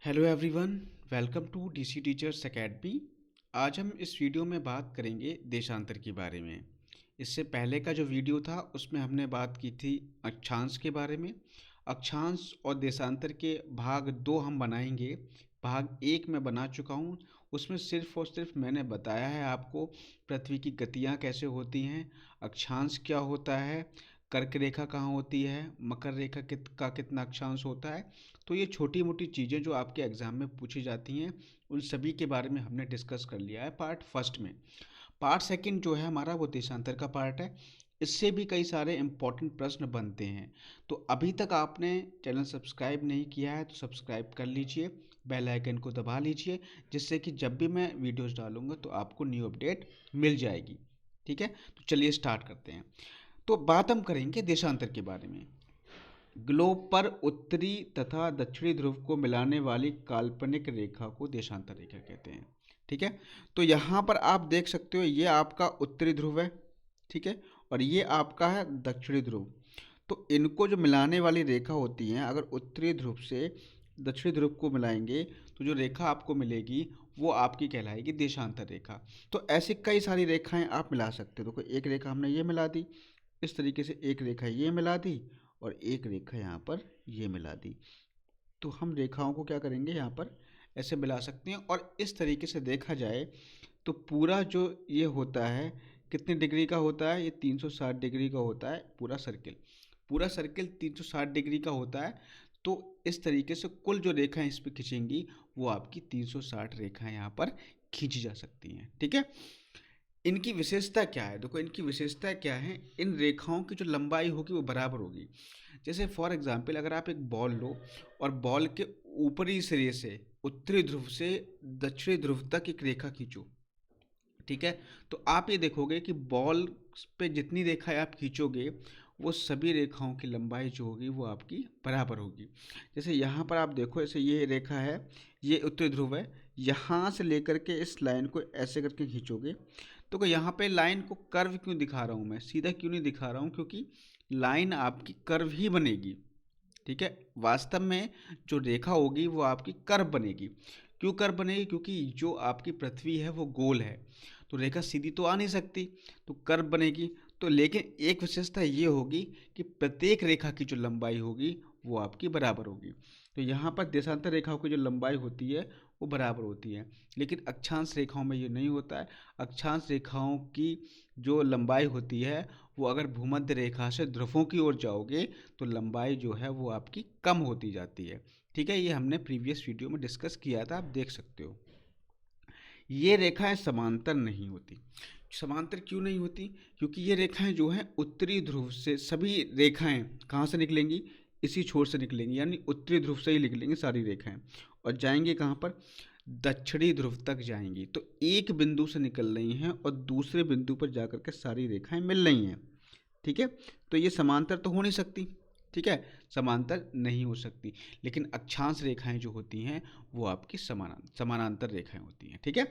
Hello everyone, welcome to DC teachers academy. आज हम इस वीडियो में बात करेंगे देशांतर के बारे में। इससे पहले का जो वीडियो था उसमें हमने बात की थी अक्षांश के बारे में। अक्षांश और देशांतर के भाग दो हम बनाएंगे। भाग एक मैं बना चुका हूँ। उसमें सिर्फ और सिर्फ मैंने बताया है आपको पृथ्वी की गतियाँ कैसे होती हैं, अक्षांश क्या होता है, कर्क रेखा कहाँ होती है, मकर रेखा का कितना अक्षांश होता है। तो ये छोटी मोटी चीज़ें जो आपके एग्ज़ाम में पूछी जाती हैं उन सभी के बारे में हमने डिस्कस कर लिया है पार्ट फर्स्ट में। पार्ट सेकंड जो है हमारा वो देशांतर का पार्ट है। इससे भी कई सारे इंपॉर्टेंट प्रश्न बनते हैं। तो अभी तक आपने चैनल सब्सक्राइब नहीं किया है तो सब्सक्राइब कर लीजिए, बेल आइकन को दबा लीजिए, जिससे कि जब भी मैं वीडियोस डालूंगा तो आपको न्यू अपडेट मिल जाएगी। ठीक है, तो चलिए स्टार्ट करते हैं। तो बात हम करेंगे देशांतर के बारे में। ग्लोब पर उत्तरी तथा दक्षिणी ध्रुव को मिलाने वाली काल्पनिक रेखा को देशांतर रेखा कहते हैं। ठीक है, तो यहाँ पर आप देख सकते हो ये आपका उत्तरी ध्रुव है। ठीक है, और ये आपका है दक्षिणी ध्रुव। तो इनको जो मिलाने वाली रेखा होती है, अगर उत्तरी ध्रुव से दक्षिणी ध्रुव को मिलाएंगे तो जो रेखा आपको मिलेगी वो आपकी कहलाएगी देशांतर रेखा। तो ऐसी कई सारी रेखाएं आप मिला सकते हो। देखो, एक रेखा हमने ये मिला दी, इस तरीके से एक रेखा ये मिला दी और एक रेखा यहाँ पर ये मिला दी। तो हम रेखाओं को क्या करेंगे, यहाँ पर ऐसे मिला सकते हैं। और इस तरीके से देखा जाए तो पूरा जो ये होता है कितने डिग्री का होता है, ये 360 डिग्री का होता है। पूरा सर्किल 360 डिग्री का होता है। तो इस तरीके से कुल जो रेखाएं इस पर खींचेंगी वो आपकी 360 रेखाएं यहाँ पर खींची जा सकती हैं। ठीक है, इनकी विशेषता क्या है, देखो इनकी विशेषता क्या है। इन रेखाओं की जो लंबाई होगी वो बराबर होगी। जैसे फॉर एग्जांपल अगर आप एक बॉल लो और बॉल के ऊपरी सिरे से उत्तरी ध्रुव से दक्षिणी ध्रुव तक एक रेखा खींचो। ठीक है, तो आप ये देखोगे कि बॉल पे जितनी रेखाएं आप खींचोगे वो सभी रेखाओं की लंबाई जो होगी वो आपकी बराबर होगी। जैसे यहाँ पर आप देखो, ऐसे ये रेखा है, ये उत्तरी ध्रुव है। यहाँ से लेकर के इस लाइन को ऐसे करके खींचोगे तो यहाँ पे लाइन को कर्व क्यों दिखा रहा हूँ मैं, सीधा क्यों नहीं दिखा रहा हूँ, क्योंकि लाइन आपकी कर्व ही बनेगी। ठीक है, वास्तव में जो रेखा होगी वो आपकी कर्व बनेगी। क्यों कर्व बनेगी, क्योंकि जो आपकी पृथ्वी है वो गोल है, तो रेखा सीधी तो आ नहीं सकती, तो कर्व बनेगी। तो लेकिन एक विशेषता ये होगी कि प्रत्येक रेखा की जो लंबाई होगी वो आपकी बराबर होगी। तो यहाँ पर देशांतर रेखाओं की जो लंबाई होती है वो बराबर होती है, लेकिन अक्षांश रेखाओं में ये नहीं होता है। अक्षांश रेखाओं की जो लंबाई होती है वो अगर भूमध्य रेखा से ध्रुवों की ओर जाओगे तो लंबाई जो है वो आपकी कम होती जाती है। ठीक है, ये हमने प्रीवियस वीडियो में डिस्कस किया था, आप देख सकते हो। ये रेखाएं समांतर नहीं होती। समांतर क्यों नहीं होती, क्योंकि ये रेखाएं जो हैं उत्तरी ध्रुव से, सभी रेखाएं कहाँ से निकलेंगी, इसी छोर से निकलेंगी, यानी उत्तरी ध्रुव से ही निकलेंगी सारी रेखाएं और जाएंगी कहाँ पर, दक्षिणी ध्रुव तक जाएंगी। तो एक बिंदु से निकल रही हैं और दूसरे बिंदु पर जाकर के सारी रेखाएं मिल रही हैं। ठीक है, तो ये समांतर तो हो नहीं सकती। ठीक है, समांतर नहीं हो सकती, लेकिन अक्षांश रेखाएं जो होती हैं वो आपकी समानांतर रेखाएं होती हैं। ठीक है,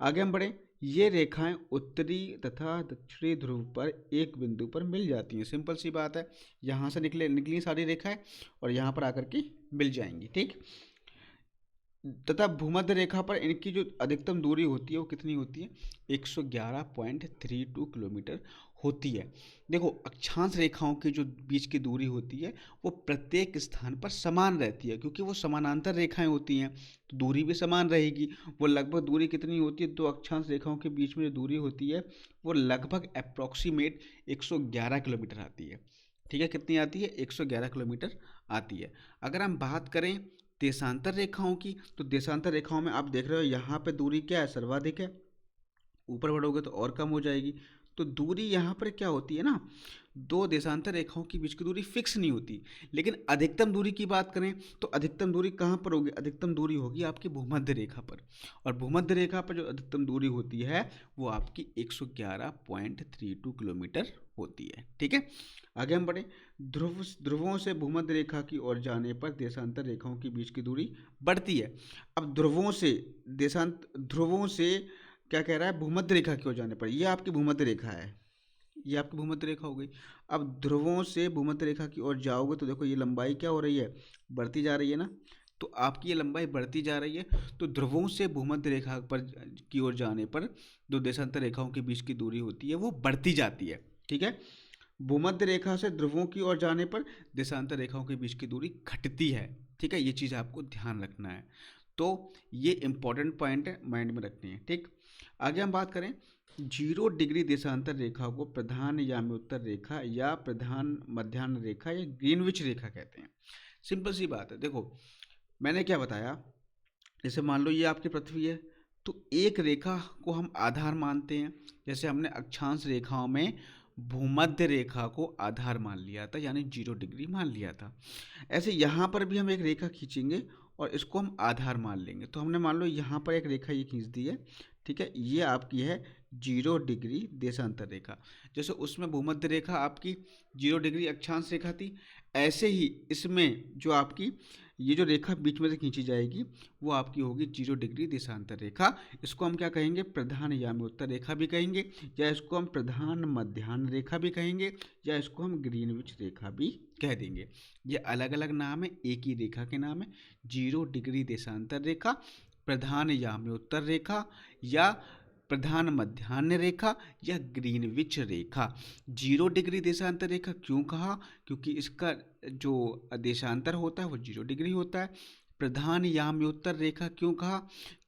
आगे हम बढ़ें। ये रेखाएं उत्तरी तथा दक्षिणी ध्रुव पर एक बिंदु पर मिल जाती हैं। सिंपल सी बात है, यहाँ से निकली सारी रेखाएं और यहाँ पर आकर के मिल जाएंगी। ठीक, तथा भूमध्य रेखा पर इनकी जो अधिकतम दूरी होती है वो कितनी होती है, 111.32 किलोमीटर होती है। देखो, अक्षांश रेखाओं की जो बीच की दूरी होती है वो प्रत्येक स्थान पर समान रहती है, क्योंकि वो समानांतर रेखाएं होती हैं तो दूरी भी समान रहेगी। वो लगभग दूरी कितनी होती है, दो अक्षांश रेखाओं के बीच में जो दूरी होती है वो लगभग अप्रॉक्सीमेट 111 किलोमीटर आती है। ठीक है, कितनी आती है, 111 किलोमीटर आती है। अगर हम बात करें देशांतर रेखाओं की, तो देशांतर रेखाओं में आप देख रहे हो यहाँ पे दूरी क्या है, सर्वाधिक है। ऊपर बढ़ोगे तो और कम हो जाएगी। तो दूरी यहाँ पर क्या होती है ना, दो देशांतर रेखाओं के बीच की दूरी फिक्स नहीं होती। लेकिन अधिकतम दूरी की बात करें तो अधिकतम दूरी कहाँ पर होगी, अधिकतम दूरी होगी आपकी भूमध्य रेखा पर। और भूमध्य रेखा पर जो अधिकतम दूरी होती है वो आपकी 111.32 किलोमीटर होती है। ठीक है, आगे हम बढ़े। ध्रुवों से भूमध्य रेखा की ओर जाने पर देशांतर रेखाओं के बीच की दूरी बढ़ती है। अब ध्रुवों से क्या कह रहा है, भूमध्य रेखा की ओर जाने पर, ये आपकी भूमध्य रेखा है, ये आपकी भूमध्य रेखा हो गई। अब ध्रुवों से भूमध्य रेखा की ओर जाओगे तो देखो ये लंबाई क्या हो रही है, बढ़ती जा रही है ना। तो आपकी ये लंबाई बढ़ती जा रही है। तो ध्रुवों से भूमध्य रेखा पर की ओर जाने पर जो देशांतर रेखाओं के बीच की दूरी होती है वो बढ़ती जाती है। ठीक है, भूमध्य रेखा से ध्रुवों की ओर जाने पर देशांतर रेखाओं के बीच की दूरी घटती है। ठीक है, ये चीज़ आपको ध्यान रखना है। तो ये इंपॉर्टेंट पॉइंट है, माइंड में रखनी है। ठीक, आगे हम बात करें 0 डिग्री देशांतर रेखा को प्रधान याम्योत्तर रेखा या प्रधान मध्याह्न रेखा या ग्रीनविच रेखा कहते हैं। सिंपल सी बात है, देखो मैंने क्या बताया, जैसे मान लो ये आपकी पृथ्वी है, तो एक रेखा को हम आधार मानते हैं। जैसे हमने अक्षांश रेखाओं में भूमध्य रेखा को आधार मान लिया था, यानी 0 डिग्री मान लिया था। ऐसे यहाँ पर भी हम एक रेखा खींचेंगे और इसको हम आधार मान लेंगे। तो हमने मान लो यहाँ पर एक रेखा ये खींच दी है। ठीक है, ये आपकी है 0 डिग्री देशांतर रेखा। जैसे उसमें भूमध्य रेखा आपकी 0 डिग्री अक्षांश रेखा थी, ऐसे ही इसमें जो आपकी ये जो रेखा बीच में से खींची जाएगी वो आपकी होगी 0 डिग्री देशांतर रेखा। इसको हम क्या कहेंगे, प्रधान याम्योत्तर रेखा भी कहेंगे, या इसको हम प्रधान मध्याह्न रेखा भी कहेंगे, या इसको हम ग्रीनविच रेखा भी कह देंगे। ये अलग अलग नाम है, एक ही रेखा के नाम है। 0 डिग्री देशांतर रेखा, प्रधान याम्योत्तर रेखा, या प्रधान मध्याह्न रेखा, या ग्रीनविच रेखा। 0 डिग्री देशांतर रेखा क्यों कहा, क्योंकि इसका जो देशांतर होता है वो 0 डिग्री होता है। प्रधान याम्योत्तर रेखा क्यों कहा,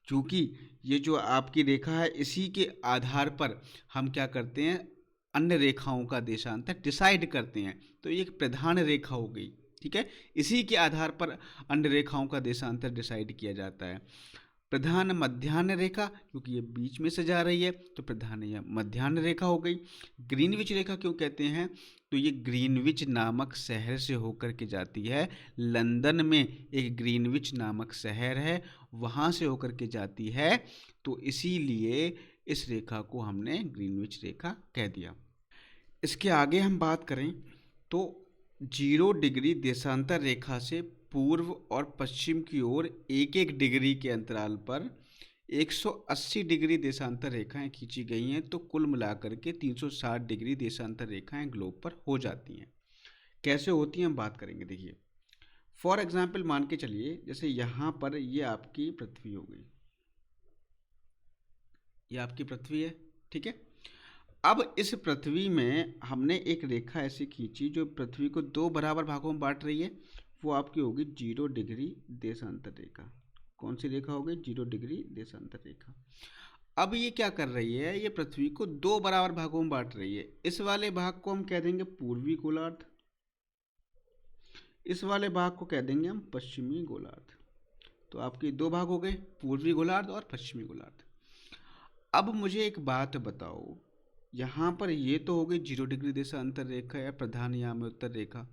क्योंकि ये जो आपकी रेखा है इसी के आधार पर हम क्या करते हैं, अन्य रेखाओं का देशांतर डिसाइड करते हैं। तो ये एक प्रधान रेखा हो गई। ठीक है, इसी के आधार पर अन्य रेखाओं का देशांतर डिसाइड किया जाता है। प्रधान मध्याह्न रेखा, क्योंकि ये बीच में से जा रही है तो प्रधान या मध्याह्न रेखा हो गई। ग्रीनविच रेखा क्यों कहते हैं, तो ये ग्रीनविच नामक शहर से होकर के जाती है। लंदन में एक ग्रीनविच नामक शहर है, वहाँ से होकर के जाती है, तो इसीलिए इस रेखा को हमने ग्रीनविच रेखा कह दिया। इसके आगे हम बात करें तो 0 डिग्री देशांतर रेखा से पूर्व और पश्चिम की ओर 1-1 डिग्री के अंतराल पर 180 डिग्री देशांतर रेखाएं खींची गई हैं, तो कुल मिलाकर के 360 डिग्री देशांतर रेखाएं ग्लोब पर हो जाती हैं। कैसे होती हैं हम बात करेंगे। देखिए फॉर एग्जाम्पल मान के चलिए, जैसे यहाँ पर ये आपकी पृथ्वी हो गई, ये आपकी पृथ्वी है। ठीक है, अब इस पृथ्वी में हमने एक रेखा ऐसी खींची जो पृथ्वी को 2 बराबर भागों में बांट रही है, वो आपकी होगी 0 डिग्री देशांतर रेखा। कौन सी रेखा होगी, 0 डिग्री देशांतर रेखा। अब ये क्या कर रही है, ये पृथ्वी को 2 बराबर भागों में बांट रही है। इस वाले भाग को हम कह देंगे पूर्वी गोलार्ध, इस वाले भाग को कह देंगे हम पश्चिमी गोलार्ध। तो आपके 2 भाग हो गए, पूर्वी गोलार्ध और पश्चिमी गोलार्ध। अब मुझे एक बात बताओ, यहाँ पर ये तो हो गई 0 डिग्री देशांतर रेखा या प्रधान याम्योत्तर रेखा।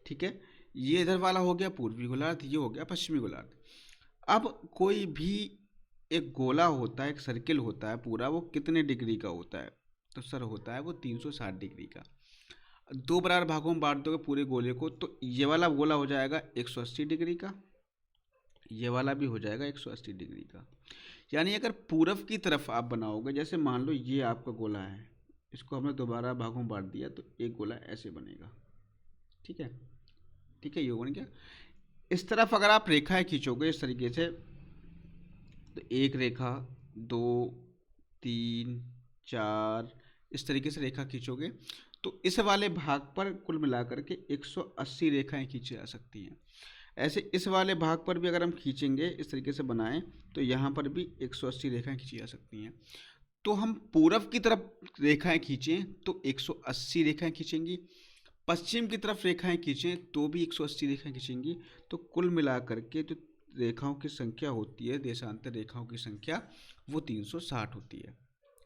ठीक है, ये इधर वाला हो गया पूर्वी गोलार्ध, ये हो गया पश्चिमी गोलार्ध। अब कोई भी एक गोला होता है, एक सर्किल होता है पूरा, वो कितने डिग्री का होता है, तो सर होता है वो 360 डिग्री का। 2 बराबर भागों में बांट दोगे पूरे गोले को, तो ये वाला गोला हो जाएगा 180 डिग्री का, ये वाला भी हो जाएगा 180 डिग्री का। यानी अगर पूरब की तरफ आप बनाओगे, जैसे मान लो ये आपका गोला है, इसको हमने दोबारा भागों में बांट दिया, तो एक गोला ऐसे बनेगा। ठीक है, ठीक है, ये बन गया। इस तरफ अगर आप रेखाएं खींचोगे इस तरीके से, तो एक रेखा, 2, 3, 4, इस तरीके से रेखा खींचोगे, तो इस वाले भाग पर कुल मिलाकर के 180 रेखाएं खींची जा सकती हैं। ऐसे इस वाले भाग पर भी अगर हम खींचेंगे, इस तरीके से बनाएं, तो यहाँ पर भी 180 रेखाएं खींची जा सकती हैं। तो हम पूरब की तरफ रेखाएं खींचें तो 180 रेखाएं खींचेंगी, पश्चिम की तरफ रेखाएं खींचें तो भी 180 रेखाएं खींचेंगी। तो कुल मिलाकर के जो रेखाओं की संख्या होती है, देशांतर रेखाओं की संख्या, वो 360 होती है।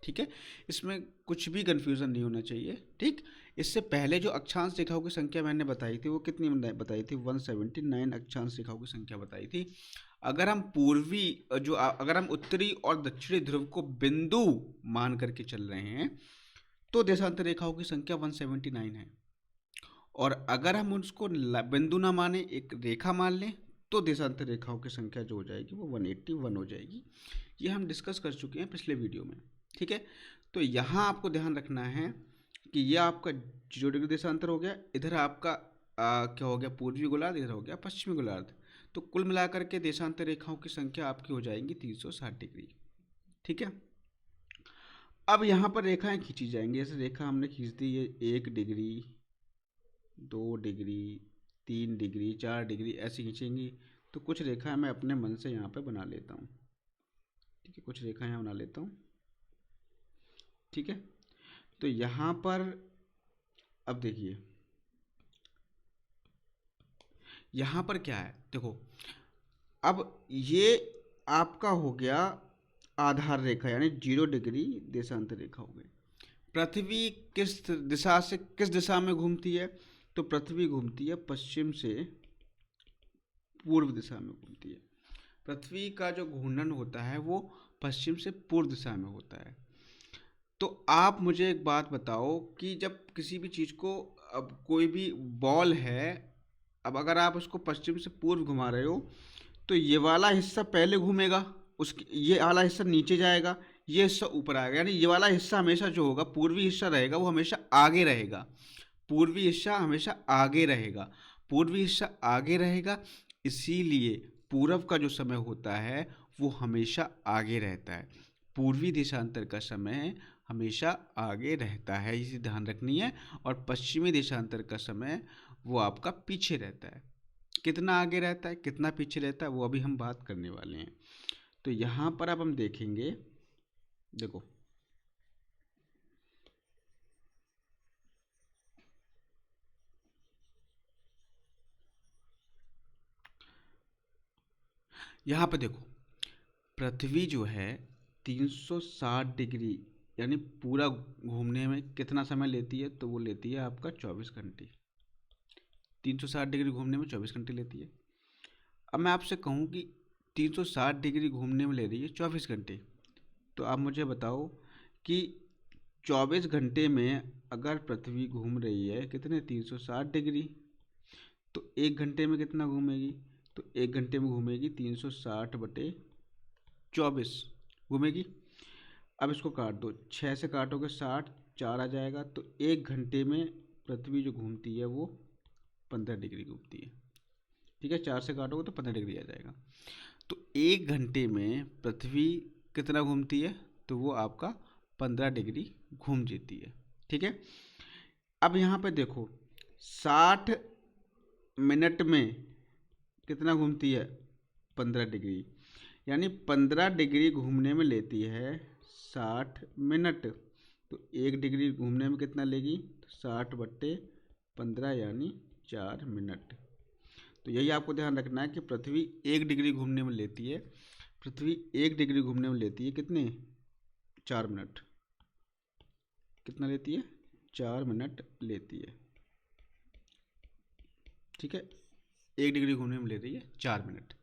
ठीक है, इसमें कुछ भी कन्फ्यूज़न नहीं होना चाहिए। ठीक, इससे पहले जो अक्षांश रेखाओं की संख्या मैंने बताई थी वो कितनी बताई थी, 179 अक्षांश रेखाओं की संख्या बताई थी। अगर हम अगर हम उत्तरी और दक्षिणी ध्रुव को बिंदु मान करके चल रहे हैं तो देशांतर रेखाओं की संख्या 179 है, और अगर हम उसको बिंदु ना माने, एक रेखा मान लें, तो देशांतर रेखाओं की संख्या जो हो जाएगी वो 181 हो जाएगी। ये हम डिस्कस कर चुके हैं पिछले वीडियो में। ठीक है, तो यहाँ आपको ध्यान रखना है कि ये आपका 0 डिग्री देशांतर हो गया, इधर आपका क्या हो गया, पूर्वी गोलार्ध, इधर हो गया पश्चिमी गोलार्ध। तो कुल मिलाकर के देशांतर रेखाओं की संख्या आपकी हो जाएंगी 360 डिग्री। ठीक है, अब यहाँ पर रेखाएं खींची जाएंगी। जैसे रेखा हमने खींच दी ये 1 डिग्री, 2 डिग्री, 3 डिग्री, 4 डिग्री ऐसी खींचेंगी। तो कुछ रेखाएं मैं अपने मन से यहाँ पे बना लेता हूँ। ठीक है, कुछ रेखाएं यहाँ बना लेता हूँ। ठीक है, तो यहाँ पर अब देखिए यहाँ पर क्या है, देखो अब ये आपका हो गया आधार रेखा यानी 0 डिग्री देशांतर रेखा हो गई। पृथ्वी किस दिशा से किस दिशा में घूमती है, तो पृथ्वी घूमती है पश्चिम से पूर्व दिशा में घूमती है। पृथ्वी का जो घूर्णन होता है वो पश्चिम से पूर्व दिशा में होता है। तो आप मुझे एक बात बताओ कि जब किसी भी चीज़ को, अब कोई भी बॉल है, अब अगर आप उसको पश्चिम से पूर्व घुमा रहे हो तो ये वाला हिस्सा पहले घूमेगा, उसकी ये वाला हिस्सा नीचे जाएगा, ये हिस्सा ऊपर आएगा। यानी ये वाला हिस्सा हमेशा जो होगा, पूर्वी हिस्सा रहेगा, वो हमेशा आगे रहेगा। पूर्वी हिस्सा हमेशा आगे रहेगा, पूर्वी हिस्सा आगे रहेगा। इसीलिए पूरब का जो समय होता है वो हमेशा आगे रहता है। पूर्वी देशांतर का समय हमेशा आगे रहता है, इसे ध्यान रखनी है। और पश्चिमी देशांतर का समय वो आपका पीछे रहता है। कितना आगे रहता है, कितना पीछे रहता है, वो अभी हम बात करने वाले हैं। तो यहाँ पर अब हम देखेंगे, देखो यहाँ पे देखो, पृथ्वी जो है 360 डिग्री यानी पूरा घूमने में कितना समय लेती है, तो वो लेती है आपका 24 घंटे। 360 डिग्री घूमने में 24 घंटे लेती है। अब मैं आपसे कहूँ कि 360 डिग्री घूमने में ले रही है 24 घंटे, तो आप मुझे बताओ कि 24 घंटे में अगर पृथ्वी घूम रही है कितने 360 डिग्री, तो 1 घंटे में कितना घूमेगी, तो 1 घंटे में घूमेगी 360/24 घूमेगी। अब इसको काट दो, 6 से काटोगे 60, 4 आ जाएगा। तो 1 घंटे में पृथ्वी जो घूमती है वो 15 डिग्री घूमती है। ठीक है, 4 से काटोगे तो 15 डिग्री आ जाएगा। तो 1 घंटे में पृथ्वी कितना घूमती है, तो वो आपका 15 डिग्री घूम जाती है। ठीक है, अब यहाँ पे देखो 60 मिनट में कितना घूमती है, 15 डिग्री। यानी 15 डिग्री घूमने में लेती है 60 मिनट। तो 1 डिग्री घूमने में कितना लेगी, 60/15 यानी 4 मिनट। तो यही आपको ध्यान रखना है कि पृथ्वी 1 डिग्री घूमने में लेती है, पृथ्वी 1 डिग्री घूमने में लेती है कितने, 4 मिनट। कितना लेती है, 4 मिनट लेती है। ठीक है, 1 डिग्री घूमने में ले रही है 4 मिनट।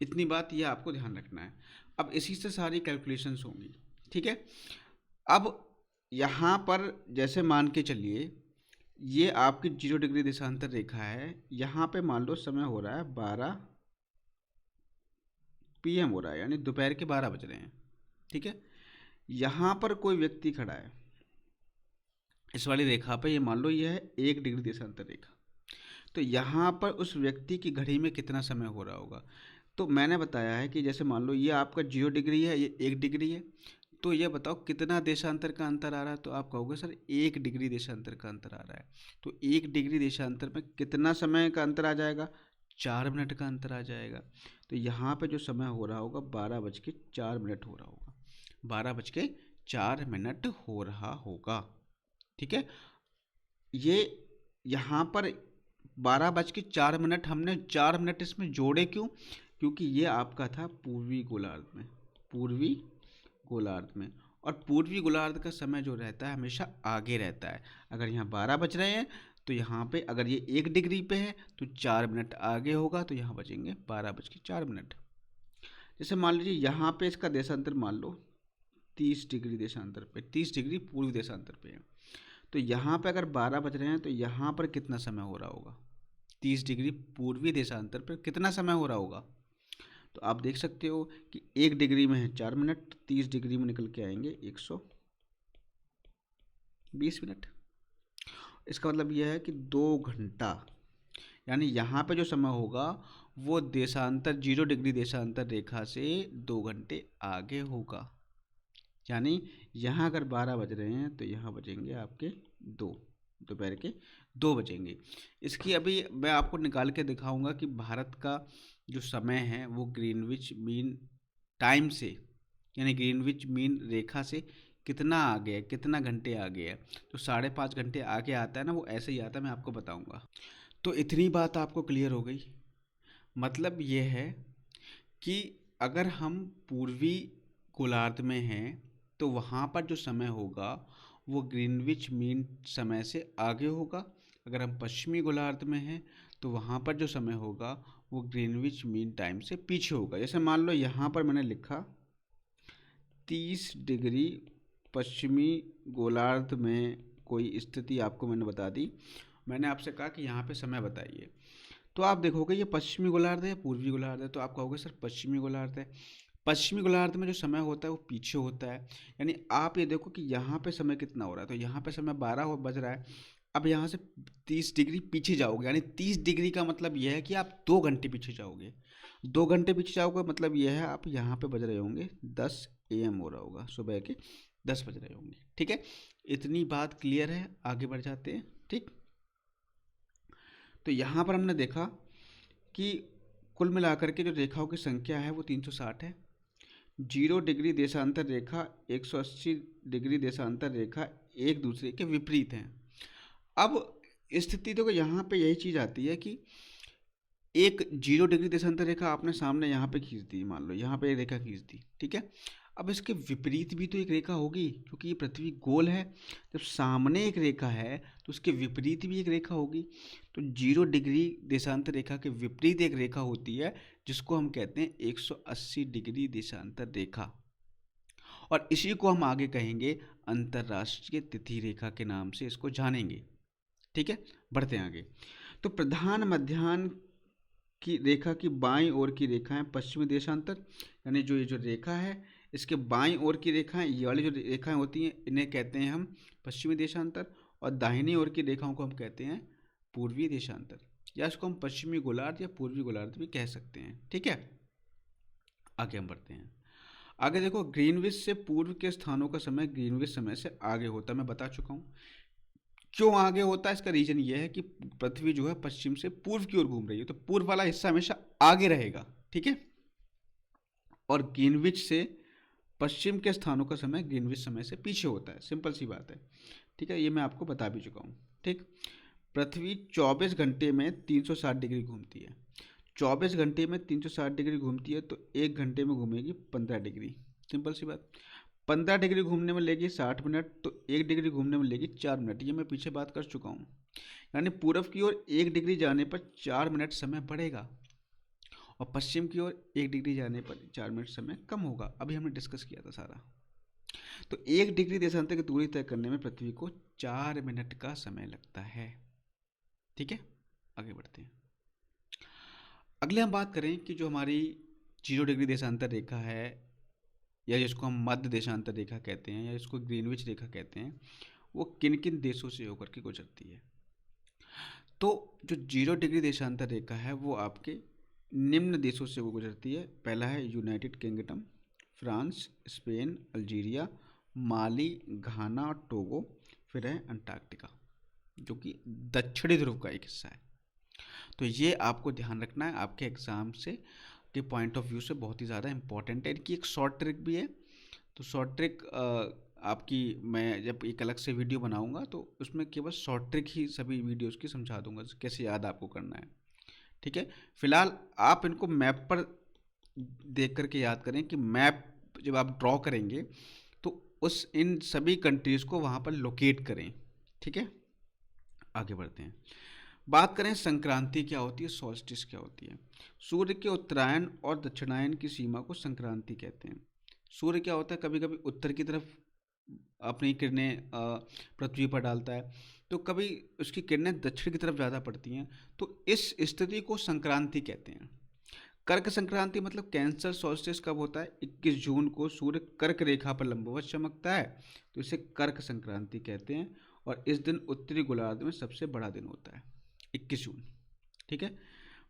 इतनी बात ये आपको ध्यान रखना है। अब इसी से सारी कैलकुलेशंस होंगी। ठीक है, अब यहाँ पर जैसे मान के चलिए ये आपकी 0 डिग्री देशांतर रेखा है। यहाँ पे मान लो समय हो रहा है 12 PM हो रहा है, यानी दोपहर के 12 बज रहे हैं। ठीक है, यहाँ पर कोई व्यक्ति खड़ा है इस वाली रेखा पे, ये मान लो ये है 1 डिग्री देशांतर रेखा। तो यहाँ पर उस व्यक्ति की घड़ी में कितना समय हो रहा होगा, तो मैंने बताया है कि जैसे मान लो ये आपका 0 डिग्री है, ये 1 डिग्री है, तो ये बताओ कितना देशांतर का अंतर आ रहा है, तो आप कहोगे सर 1 डिग्री देशांतर का अंतर आ रहा है। तो 1 डिग्री देशांतर में कितना समय का अंतर आ जाएगा, 4 मिनट का अंतर आ जाएगा। तो यहाँ पे जो समय हो रहा होगा 12:04 हो रहा होगा, 12:04 हो रहा होगा। ठीक है, ये यहाँ पर 12:04 हमने 4 मिनट इसमें जोड़े क्यों, क्योंकि ये आपका था पूर्वी गोलार्ध में, पूर्वी गोलार्ध में। और पूर्वी गोलार्ध का समय जो रहता है हमेशा आगे रहता है। अगर यहाँ 12 बज रहे हैं तो यहाँ पे अगर ये 1 डिग्री पे है तो 4 मिनट आगे होगा, तो यहाँ बचेंगे 12:04। जैसे मान लीजिए यहाँ पे इसका देशांतर मान लो 30 डिग्री देशांतर पे, 30 डिग्री पूर्वी देशांतर पे है। तो यहाँ पे अगर 12 बज रहे हैं तो यहाँ पर कितना समय हो रहा होगा, 30 डिग्री पूर्वी देशांतर पर कितना समय हो रहा होगा। तो आप देख सकते हो कि 1 डिग्री में है 4 मिनट, 30 डिग्री में निकल के आएंगे 120 मिनट। इसका मतलब यह है कि 2 घंटा, यानी यहाँ पे जो समय होगा वो देशांतर 0 डिग्री देशांतर रेखा से 2 घंटे आगे होगा। यानी यहाँ अगर 12 बज रहे हैं तो यहाँ बजेंगे आपके 2, दोपहर के 2 बजेंगे। इसकी अभी मैं आपको निकाल के दिखाऊंगा कि भारत का जो समय है वो ग्रीनविच मीन टाइम से, यानी ग्रीनविच मीन रेखा से कितना आगे है, कितना घंटे आगे है। तो 5.5 घंटे आगे आता है ना, वो ऐसे ही आता है, मैं आपको बताऊंगा। तो इतनी बात आपको क्लियर हो गई। मतलब ये है कि अगर हम पूर्वी गोलार्ध में हैं तो वहाँ पर जो समय होगा वो ग्रीनविच मीन समय से आगे होगा। अगर हम पश्चिमी गोलार्ध में हैं तो वहाँ पर जो समय होगा वो ग्रीनविच मीन टाइम से पीछे होगा। जैसे मान लो यहाँ पर मैंने लिखा 30 डिग्री पश्चिमी गोलार्ध में कोई स्थिति आपको मैंने बता दी। मैंने आपसे कहा कि यहाँ पे समय बताइए, तो आप देखोगे ये पश्चिमी गोलार्ध है या पूर्वी गोलार्ध है, तो आप कहोगे सर पश्चिमी गोलार्ध है। पश्चिमी गोलार्ध में जो समय होता है वो पीछे होता है। यानी आप ये देखो कि यहाँ पे समय कितना हो रहा है, तो यहाँ पे समय 12 बज रहा है। अब यहाँ से 30 डिग्री पीछे जाओगे, यानी 30 डिग्री का मतलब यह है कि आप 2 घंटे पीछे जाओगे। 2 घंटे पीछे जाओगे मतलब यह है आप यहाँ पे बज रहे होंगे 10 AM हो रहा होगा, सुबह के 10 बज रहे होंगे। ठीक है, इतनी बात क्लियर है, आगे बढ़ जाते हैं। ठीक, तो यहाँ पर हमने देखा कि कुल मिलाकर के जो रेखाओं की संख्या है वो 360 है। 0 डिग्री देशांतर रेखा 180 डिग्री देशांतर रेखा एक दूसरे के विपरीत हैं। अब स्थिति तो यहाँ पे यही चीज़ आती है कि एक 0 डिग्री देशांतर रेखा आपने सामने यहाँ पे खींच दी, मान लो यहाँ पे एक रेखा खींच दी, ठीक है। अब इसके विपरीत भी तो एक रेखा होगी, क्योंकि ये पृथ्वी गोल है। जब सामने एक रेखा है तो उसके विपरीत भी एक रेखा होगी। तो 0 डिग्री देशांतर रेखा के विपरीत एक रेखा होती है जिसको हम कहते हैं 180 डिग्री देशांतर रेखा, और इसी को हम आगे कहेंगे अंतरराष्ट्रीय तिथि रेखा के नाम से इसको जानेंगे। ठीक है, बढ़ते हैं आगे। तो प्रधान मध्याह्न की रेखा की बाईं ओर की रेखा है पश्चिमी देशांतर, यानी जो ये जो रेखा है इसके बाईं ओर की रेखाएं, ये वाली जो रेखाएं होती हैं इन्हें कहते हैं हम पश्चिमी देशांतर, और दाहिनी ओर की रेखाओं को हम कहते हैं पूर्वी देशांतर, या इसको हम पश्चिमी गोलार्ध या पूर्वी गोलार्ध भी कह सकते हैं। ठीक है, आगे हम बढ़ते हैं। आगे देखो, ग्रीनविच से पूर्व के स्थानों का समय ग्रीनविच समय से आगे होता है, मैं बता चुका हूँ। क्यों आगे होता है, इसका रीजन ये है कि पृथ्वी जो है पश्चिम से पूर्व की ओर घूम रही है, तो पूर्व वाला हिस्सा हमेशा आगे रहेगा। ठीक है, और ग्रीनविच से पश्चिम के स्थानों का समय ग्रीनविच समय से पीछे होता है, सिंपल सी बात है। ठीक है, ये मैं आपको बता भी चुका हूँ। ठीक, पृथ्वी 24 घंटे में 360 डिग्री घूमती है। 24 घंटे में 360 डिग्री घूमती है, तो 1 घंटे में घूमेगी 15 डिग्री, सिंपल सी बात। 15 डिग्री घूमने में लेगी 60 मिनट, तो 1 डिग्री घूमने में लेगी 4 मिनट। ये मैं पीछे बात कर चुका हूँ। यानी पूर्व की ओर 1 डिग्री जाने पर 4 मिनट समय बढ़ेगा, और पश्चिम की ओर 1 डिग्री जाने पर 4 मिनट समय कम होगा। अभी हमने डिस्कस किया था सारा। तो 1 डिग्री देशांतर की दूरी तय करने में पृथ्वी को 4 मिनट का समय लगता है। ठीक है, आगे बढ़ते हैं। अगले हम बात करें कि जो हमारी 0 डिग्री देशांतर रेखा है, या जिसको हम मध्य देशांतर रेखा कहते हैं, या इसको ग्रीनविच रेखा कहते हैं, वो किन किन देशों से होकर के गुजरती है। तो जो 0 डिग्री देशांतर रेखा है वो आपके निम्न देशों से वो गुजरती है। पहला है United Kingdom, France, Spain, Algeria, Mali, Ghana और टोगो। फिर है अंटार्कटिका, जो कि दक्षिणी ध्रुव का एक हिस्सा है। तो ये आपको ध्यान रखना है, आपके एग्जाम से के पॉइंट ऑफ व्यू से बहुत ही ज़्यादा इंपॉर्टेंट है। इनकी एक शॉर्ट ट्रिक भी है। तो शॉर्ट ट्रिक आपकी मैं जब एक अलग से वीडियो बनाऊंगा तो उसमें केवल शॉर्ट ट्रिक ही सभी वीडियोस की समझा दूंगा, कैसे याद आपको करना है। ठीक है, फिलहाल आप इनको मैप पर देख करके याद करें कि मैप जब आप ड्रॉ करेंगे तो उस इन सभी कंट्रीज़ को वहाँ पर लोकेट करें। ठीक है, आगे बढ़ते हैं। बात करें संक्रांति क्या होती है, सॉल्स्टिस क्या होती है। सूर्य के उत्तरायण और दक्षिणायन की सीमा को संक्रांति कहते हैं। सूर्य क्या होता है, कभी कभी उत्तर की तरफ अपनी किरणें पृथ्वी पर डालता है, तो कभी उसकी किरणें दक्षिण की तरफ ज़्यादा पड़ती हैं, तो इस स्थिति को संक्रांति कहते हैं। कर्क संक्रांति मतलब कैंसर सॉल्स्टिस कब होता है, 21 जून को सूर्य कर्क रेखा पर लंबवत चमकता है, तो इसे कर्क संक्रांति कहते हैं। और इस दिन उत्तरी गोलार्ध में सबसे बड़ा दिन होता है, 21 जून। ठीक है,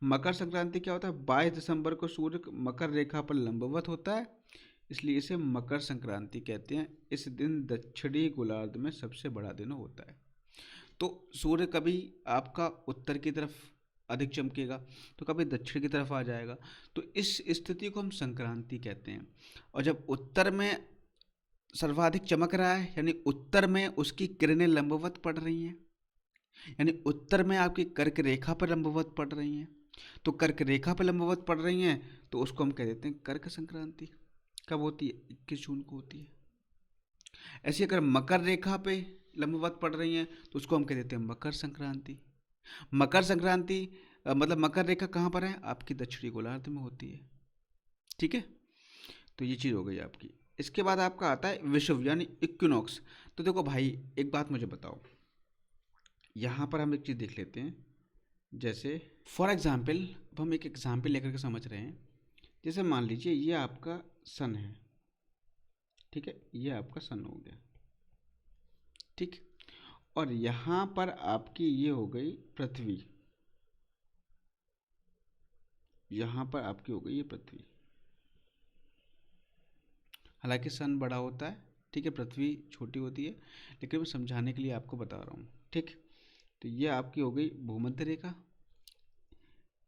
मकर संक्रांति क्या होता है, 22 दिसंबर को सूर्य मकर रेखा पर लंबवत होता है, इसलिए इसे मकर संक्रांति कहते हैं। इस दिन दक्षिणी गोलार्ध में सबसे बड़ा दिन होता है। तो सूर्य कभी आपका उत्तर की तरफ अधिक चमकेगा तो कभी दक्षिण की तरफ आ जाएगा, तो इस स्थिति को हम संक्रांति कहते हैं। और जब उत्तर में सर्वाधिक चमक रहा है, यानी उत्तर में उसकी किरणें लंबवत पड़ रही हैं, यानी उत्तर में आपकी कर्क रेखा पर लंबवत पड़ रही हैं, तो कर्क रेखा पर लंबवत पड़ रही हैं तो उसको हम कह देते हैं कर्क संक्रांति। कब होती है, 21 जून को होती है। ऐसे अगर मकर रेखा पे लंबवत पड़ रही हैं तो उसको हम कह देते हैं मकर संक्रांति। मकर संक्रांति मतलब मकर रेखा कहाँ पर है, आपकी दक्षिणी गोलार्ध में होती है। ठीक है, तो ये चीज़ हो गई आपकी। इसके बाद आपका आता है विषुव यानी इक्विनॉक्स। तो देखो भाई, एक बात मुझे बताओ, यहाँ पर हम एक चीज़ देख लेते हैं। जैसे फॉर एग्जाम्पल, अब हम एक एग्जाम्पल लेकर के समझ रहे हैं। जैसे मान लीजिए ये आपका सन है, ठीक है, ये आपका सन हो गया, ठीक, और यहाँ पर आपकी ये हो गई पृथ्वी, यहाँ पर आपकी हो गई ये पृथ्वी। हालांकि सन बड़ा होता है, ठीक है, पृथ्वी छोटी होती है, लेकिन मैं समझाने के लिए आपको बता रहा हूँ, ठीक। तो ये आपकी हो गई भूमध्य रेखा,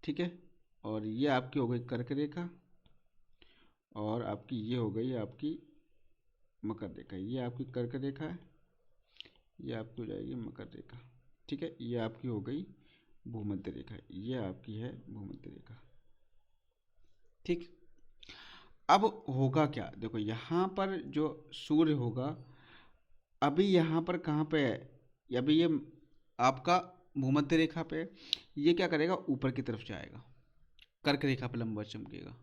ठीक है, और ये आपकी हो गई कर्क रेखा, और आपकी ये हो गई आपकी मकर रेखा। ये आपकी कर्क रेखा है, ये आपकी हो जाएगी मकर रेखा, ठीक है, ये आपकी हो गई भूमध्य रेखा, ये आपकी है भूमध्य रेखा, ठीक। अब होगा क्या, देखो यहाँ पर जो सूर्य होगा, अभी यहाँ पर कहाँ पे है, अभी ये आपका भूमध्य रेखा पे, ये क्या करेगा, ऊपर की तरफ जाएगा, कर्क रेखा पर लंबा चमकेगा,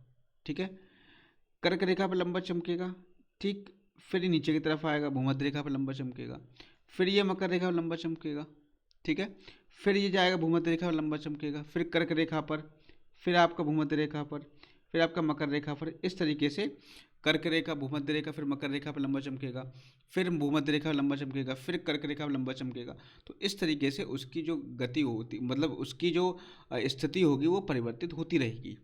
ठीक है, कर्क रेखा पर लंबा चमकेगा, ठीक। फिर ये नीचे की तरफ आएगा, भूमध्य रेखा पर लंबा चमकेगा, फिर ये मकर रेखा पर लंबा चमकेगा, ठीक है, फिर ये जाएगा भूमध्य रेखा पर लंबा चमकेगा, फिर कर्क रेखा पर, फिर आपका भूमध्य रेखा पर, फिर आपका मकर रेखा पर। इस तरीके से कर्क रेखा, भूमध्य रेखा, फिर मकर रेखा पर लंबा चमकेगा, फिर भूमध्य रेखा पर लंबा चमकेगा, फिर कर्क रेखा पर लंबा चमकेगा। तो इस तरीके से उसकी जो गति होती, मतलब उसकी जो स्थिति होगी वो परिवर्तित होती रहेगी।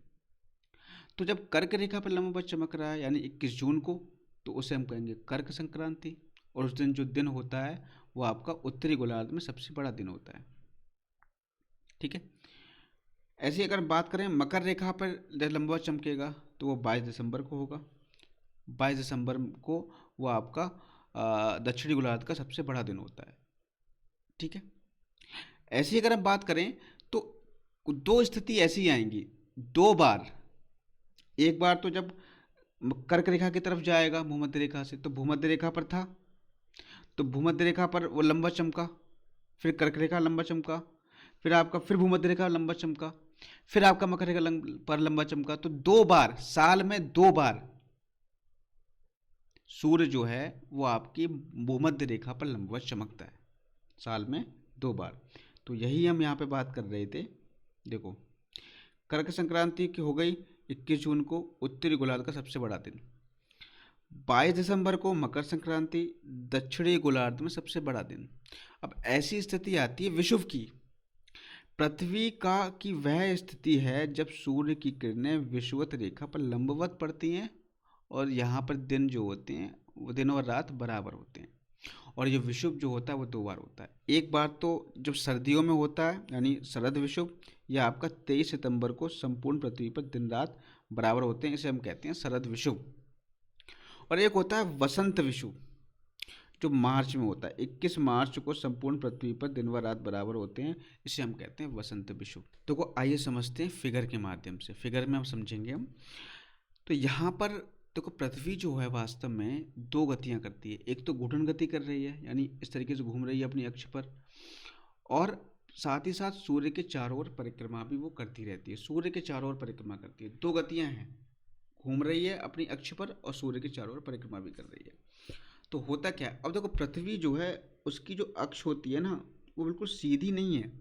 तो जब कर्क रेखा पर लंबा चमक रहा है यानी 21 जून को, तो उसे हम कहेंगे कर्क संक्रांति। और उस दिन जो दिन होता है वो आपका उत्तरी गोलार्ध में सबसे बड़ा दिन होता है, ठीक है। ऐसे ही अगर बात करें मकर रेखा पर जब लंबा चमकेगा तो वो 22 दिसंबर को होगा। 22 दिसंबर को वो आपका दक्षिणी गोलार्ध का सबसे बड़ा दिन होता है, ठीक है। ऐसी अगर हम बात करें तो दो स्थिति ऐसी आएंगी, दो बार। एक बार तो जब कर्क रेखा की तरफ जाएगा भूमध्य रेखा से, तो भूमध्य रेखा पर था, तो भूमध्य रेखा पर वो लंबा चमका, फिर कर्क रेखा लंबा चमका, फिर आपका फिर भूमध्य रेखा लंबा चमका, फिर आपका मकर रेखा पर लंबा चमका। तो दो बार, साल में दो बार सूर्य जो है वो आपकी भूमध्य रेखा पर लंबवत चमकता है, साल में दो बार। तो यही हम यहाँ पे बात कर रहे थे। देखो, कर्क संक्रांति की हो गई 21 जून को, उत्तरी गोलार्ध का सबसे बड़ा दिन। 22 दिसंबर को मकर संक्रांति, दक्षिणी गोलार्ध में सबसे बड़ा दिन। अब ऐसी स्थिति आती है विषुव की। पृथ्वी का की वह स्थिति है जब सूर्य की किरणें विषुवत रेखा पर लंबवत पड़ती हैं और यहाँ पर दिन जो होते हैं वो दिन और रात बराबर होते हैं। और ये विषुव जो होता है वो दो बार होता है। एक बार तो जब सर्दियों में होता है यानी शरद विषुव, यह आपका 23 सितंबर को संपूर्ण पृथ्वी पर दिन रात बराबर होते हैं, इसे हम कहते हैं शरद विषुव। और एक होता है वसंत विषुव जो मार्च में होता है, 21 मार्च को संपूर्ण पृथ्वी पर दिन व रात बराबर होते हैं, इसे हम कहते हैं वसंत विषुव। तो आइए समझते हैं फिगर के माध्यम से, फिगर में हम समझेंगे हम। तो यहाँ पर देखो, पृथ्वी जो है वास्तव में दो गतियाँ करती है। एक तो घूर्णन गति कर रही है यानी इस तरीके से घूम रही है अपनी अक्ष पर, और साथ ही साथ सूर्य के चारों ओर परिक्रमा भी वो करती रहती है, सूर्य के चारों ओर परिक्रमा करती है। दो गतियाँ हैं, घूम रही है अपनी अक्ष पर और सूर्य के चारों ओर परिक्रमा भी कर रही है। तो होता क्या है, अब देखो पृथ्वी जो है उसकी जो अक्ष होती है ना वो बिल्कुल सीधी नहीं है,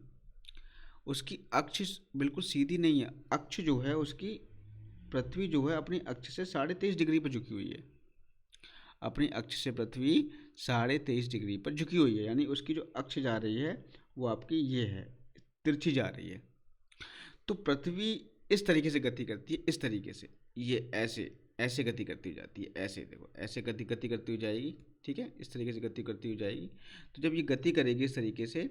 उसकी अक्ष बिल्कुल सीधी नहीं है। अक्ष जो है उसकी, पृथ्वी जो है अपनी अक्ष से 23.5 डिग्री पर झुकी हुई है, अपनी अक्ष से पृथ्वी 23.5 डिग्री पर झुकी हुई है, यानी उसकी जो अक्ष जा रही है वो आपकी ये है, तिरछी जा रही है। तो पृथ्वी इस तरीके से गति करती है, इस तरीके से, ये ऐसे ऐसे गति करती हुई जाती है, ऐसे देखो, ऐसे गति गति करती हुई जाएगी, ठीक है, इस तरीके से गति करती हुई जाएगी। तो जब ये गति करेगी इस तरीके से,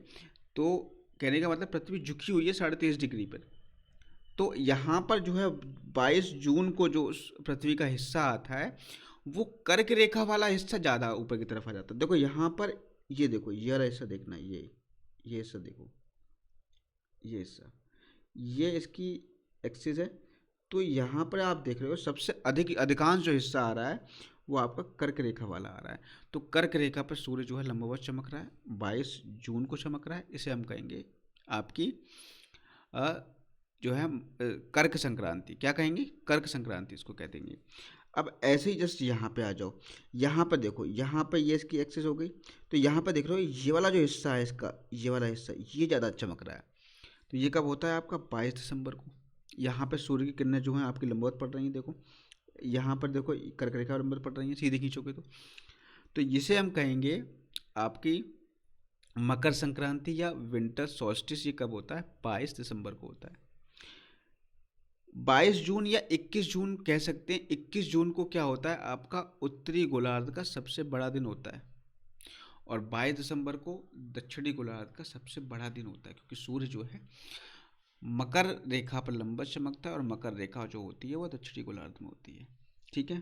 तो कहने का मतलब पृथ्वी झुकी हुई है 23.5 डिग्री पर। तो यहाँ पर जो है 22 जून को जो पृथ्वी का हिस्सा आता है, वो कर्क रेखा वाला हिस्सा ज़्यादा ऊपर की तरफ आ जाता है। देखो यहाँ पर, ये देखो, ये वाला हिस्सा देखना, ये हिस्सा देखो, ये हिस्सा, ये इसकी एक्सिस है। तो यहाँ पर आप देख रहे हो सबसे अधिकांश जो हिस्सा आ रहा है वो आपका कर्क रेखा वाला आ रहा है। तो कर्क रेखा पर सूर्य जो है लंबवत चमक रहा है, 22 जून को चमक रहा है। इसे हम कहेंगे आपकी जो है कर्क संक्रांति। क्या कहेंगे? कर्क संक्रांति इसको कह देंगे। अब ऐसे ही जस्ट यहाँ पे आ जाओ, यहाँ पर देखो, यहाँ पर ये इसकी एक्सेस हो गई। तो यहाँ पर देख रहे हो ये वाला जो हिस्सा है इसका, ये वाला हिस्सा, ये ज़्यादा चमक रहा है। तो ये कब होता है आपका? 22 दिसंबर को। यहाँ पे सूर्य की किरणें जो हैं आपकी लंबवत पड़ रही हैं, देखो यहाँ पर देखो कर्क रेखा लंबवत पड़ रही हैं, सीधे खींचोगे तो इसे हम कहेंगे आपकी मकर संक्रांति या विंटर सॉल्स्टिस। ये कब होता है? 22 दिसंबर को होता है। 22 जून या 21 जून कह सकते हैं। 21 जून को क्या होता है? आपका उत्तरी गोलार्ध का सबसे बड़ा दिन होता है, और 22 दिसंबर को दक्षिणी गोलार्ध का सबसे बड़ा दिन होता है, क्योंकि सूर्य जो है मकर रेखा पर लंबवत चमकता है, और मकर रेखा जो होती है वो दक्षिणी गोलार्ध में होती है। ठीक है,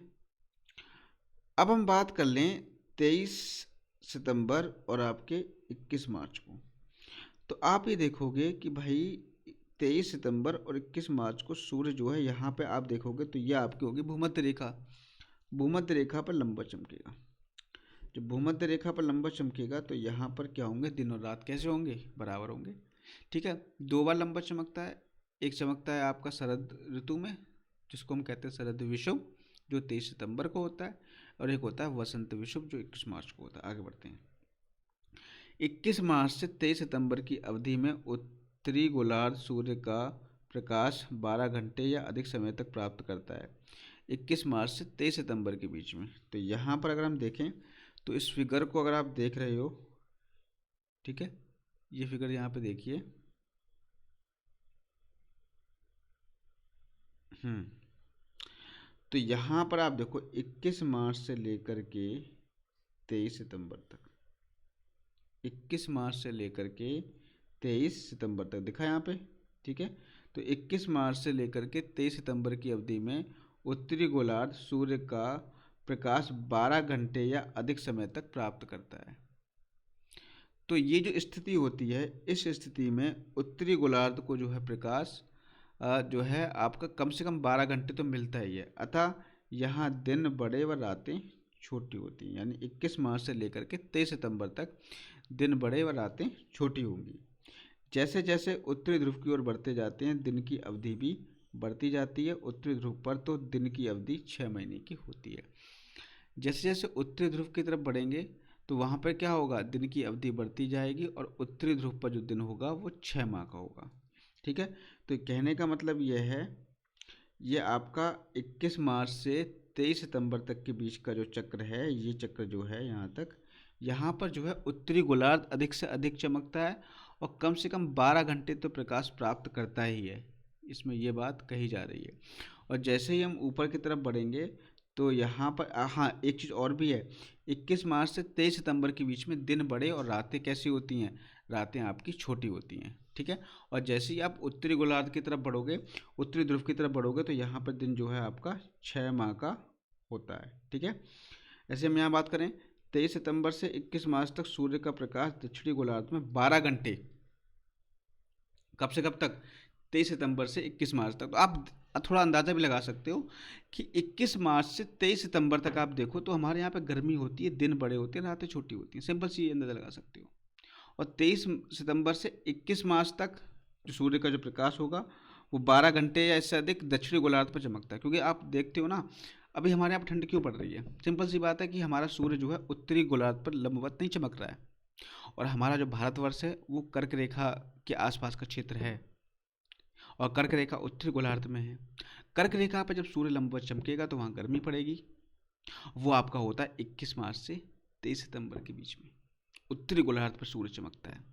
अब हम बात कर लें 23 सितंबर और आपके 21 मार्च को। तो आप ये देखोगे कि भाई 23 सितंबर और 21 मार्च को सूर्य जो है यहाँ पे आप देखोगे तो ये आपकी होगी भूमध्य रेखा। भूमध्य रेखा पर लंबवत चमकेगा। जब भूमध्य रेखा पर लंबवत चमकेगा तो यहाँ पर क्या होंगे? दिन और रात कैसे होंगे? बराबर होंगे। ठीक है, 2 बार लंबवत चमकता है। एक चमकता है आपका शरद ऋतु में, जिसको हम कहते हैं शरद विषुव, जो 23 सितंबर को होता है, और एक होता है वसंत विषुव, जो 21 मार्च को होता है। आगे बढ़ते हैं। 21 मार्च से 23 सितंबर की अवधि में उत्तरी गोलार्ध सूर्य का प्रकाश 12 घंटे या अधिक समय तक प्राप्त करता है। 21 मार्च से 23 सितंबर के बीच में। तो यहाँ पर अगर हम देखें तो इस फिगर को अगर आप देख रहे हो, ठीक है, ये फिगर यहाँ पे देखिए। तो यहाँ पर आप देखो 21 मार्च से लेकर के 23 सितंबर तक, 21 मार्च से लेकर के 23 सितंबर तक दिखा यहाँ पे। ठीक है, तो 21 मार्च से लेकर के 23 सितंबर की अवधि में उत्तरी गोलार्ध सूर्य का प्रकाश 12 घंटे या अधिक समय तक प्राप्त करता है। तो ये जो स्थिति होती है, इस स्थिति में उत्तरी गोलार्ध को जो है प्रकाश जो है आपका कम से कम 12 घंटे तो मिलता ही है। अतः यहाँ दिन बड़े व रातें छोटी होती हैं। यानी 21 मार्च से लेकर के 23 सितंबर तक दिन बड़े व रातें छोटी होंगी। जैसे जैसे उत्तरी ध्रुव की ओर बढ़ते जाते हैं, दिन की अवधि भी बढ़ती जाती है। उत्तरी ध्रुव पर तो दिन की अवधि 6 महीने की होती है। जैसे जैसे उत्तरी ध्रुव की तरफ बढ़ेंगे तो वहाँ पर क्या होगा? दिन की अवधि बढ़ती जाएगी, और उत्तरी ध्रुव पर जो दिन होगा वो 6 माह का होगा। ठीक है, तो कहने का मतलब यह है, ये आपका 21 मार्च से 23 सितंबर तक के बीच का जो चक्र है, ये चक्र जो है यहाँ तक, यहाँ पर जो है उत्तरी गोलार्ध अधिक से अधिक चमकता है, और कम से कम 12 घंटे तो प्रकाश प्राप्त करता ही है। इसमें ये बात कही जा रही है। और जैसे ही हम ऊपर की तरफ बढ़ेंगे तो यहाँ पर हाँ, एक चीज़ और भी है। 21 मार्च से 23 सितंबर के बीच में दिन बड़े और रातें कैसी होती हैं? रातें आपकी छोटी होती हैं। ठीक है, और जैसे ही आप उत्तरी गोलार्ध की तरफ बढ़ोगे, उत्तरी ध्रुव की तरफ बढ़ोगे, तो यहाँ पर दिन जो है आपका 6 माह का होता है। ठीक है, ऐसे हम यहाँ बात करें 23 सितंबर से 21 मार्च तक सूर्य का प्रकाश दक्षिणी गोलार्ध में 12 घंटे, कब से कब तक? 23 सितंबर से 21 मार्च तक। तो आप थोड़ा अंदाज़ा भी लगा सकते हो कि 21 मार्च से 23 सितंबर तक आप देखो तो हमारे यहाँ पे गर्मी होती है, दिन बड़े होते हैं, रातें छोटी होती हैं। सिंपल सी अंदाज़ा लगा सकते हो। और 23 सितंबर से 21 मार्च तक जो सूर्य का जो प्रकाश होगा वो 12 घंटे या इससे अधिक दक्षिणी गोलार्ध पर चमकता है। क्योंकि आप देखते हो ना, अभी हमारे यहाँ पर ठंड क्यों पड़ रही है? सिंपल सी बात है कि हमारा सूर्य जो है उत्तरी गोलार्ध पर लंबवत नहीं चमक रहा है, और हमारा जो भारतवर्ष है वो कर्क रेखा के आसपास का क्षेत्र है, और कर्क रेखा उत्तरी गोलार्ध में है। कर्क रेखा पर जब सूर्य लंबवत चमकेगा तो वहाँ गर्मी पड़ेगी। वो आपका होता है 21 मार्च से 23 सितंबर के बीच में उत्तरी गोलार्ध पर सूर्य चमकता है।